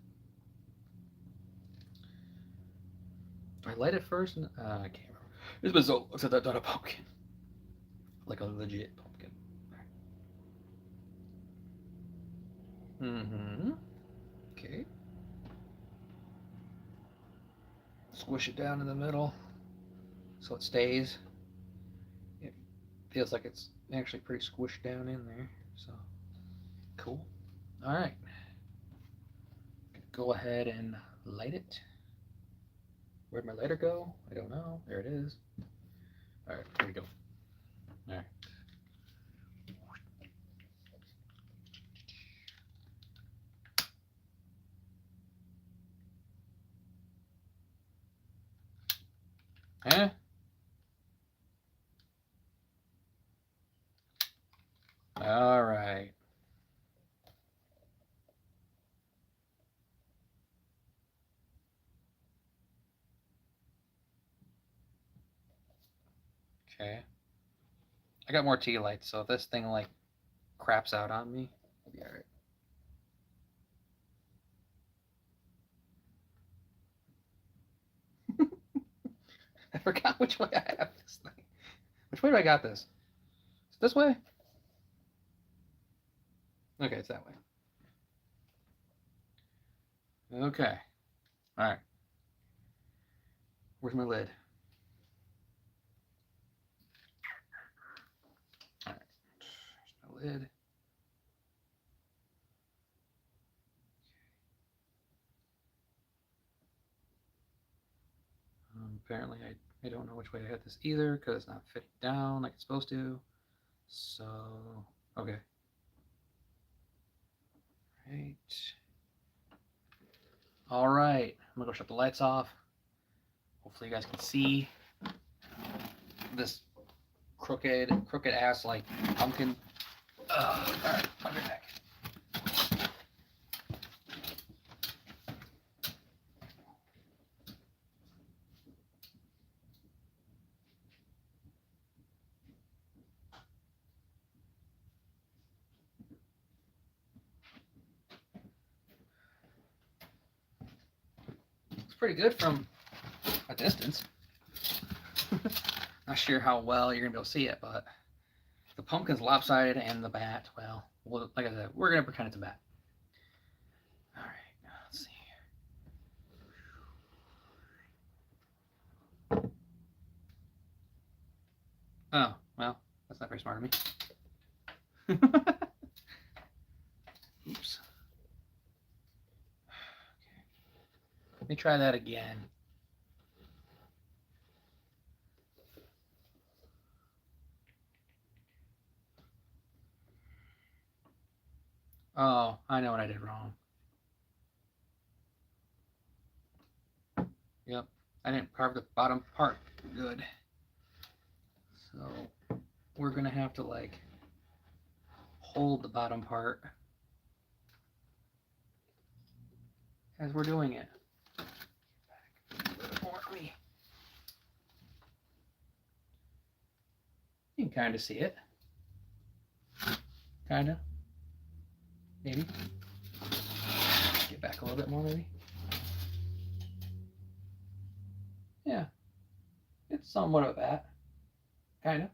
Do I light it first? I can't remember. It's been so long since I've done a pumpkin, like a legit pumpkin. Mm-hmm. Okay. Squish it down in the middle so it stays. It feels like it's actually pretty squished down in there. So cool. All right. Go ahead and light it. Where'd my lighter go? I don't know. There it is. All right, here we go. All right. Eh? All right. Okay. I got more tea lights, so if this thing like craps out on me, I'll be all right. I forgot which way I have this thing. Which way do I got this? Is it this way? Okay, it's that way. Okay. All right. Where's my lid? All right. There's my lid. Apparently, I don't know which way I had this either because it's not fitting down like it's supposed to. So, okay. Right. All right. I'm gonna go shut the lights off. Hopefully, you guys can see this crooked ass like pumpkin. All right, I'll be back. It's pretty good from a distance. Not sure how well you're gonna be able to see it, but the pumpkin's lopsided and the bat, well, like I said, we're gonna pretend it's a bat. All right, let's see. Oh, well, that's not very smart of me. Oops. Okay. Let me try that again. Oh, I know what I did wrong. Yep, I didn't carve the bottom part good. So we're gonna have to like hold the bottom part as we're doing it. For me. kind of see it. Kind of. Maybe. Get back a little bit more, maybe. Yeah. It's somewhat of that. Kind of.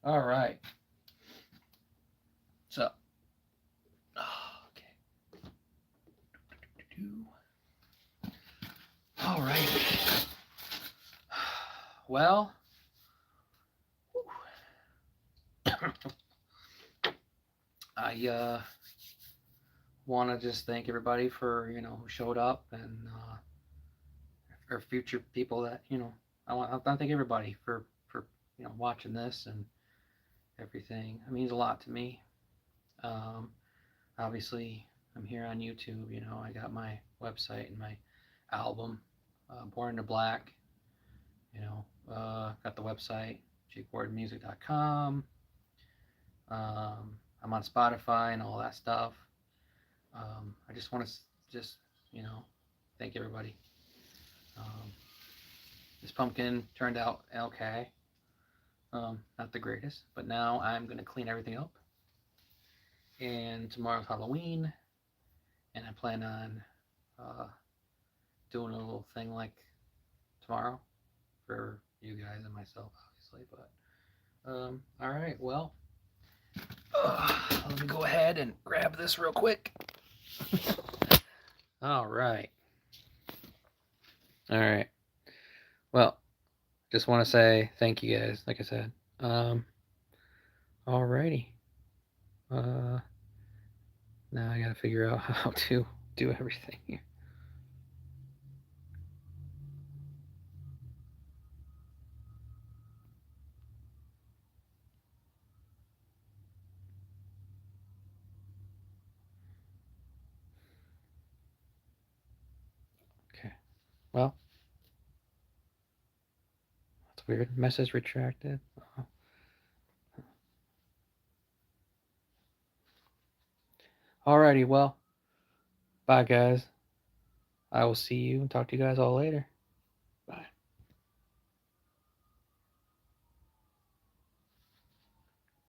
All right. So. Okay. All right. Well. I want to just thank everybody for who showed up, and for future people that I want to thank everybody for watching this and everything. It means a lot to me. Um, Obviously, I'm here on YouTube. I got my website and my album, Born into Black. Got the website, jakewardmusic.com. I'm on Spotify and all that stuff. I just want to just thank everybody. This pumpkin turned out okay. Not the greatest, but now I'm gonna clean everything up. And tomorrow's Halloween, and I plan on doing a little thing like tomorrow for you guys and myself, obviously. But all right, well, let me go ahead and grab this real quick. All right. Well, just want to say thank you guys. Like I said. Alrighty. Now I gotta figure out how to do everything here. Okay. Well, that's weird. Message retracted. Alrighty, well, bye guys. I will see you and talk to you guys all later.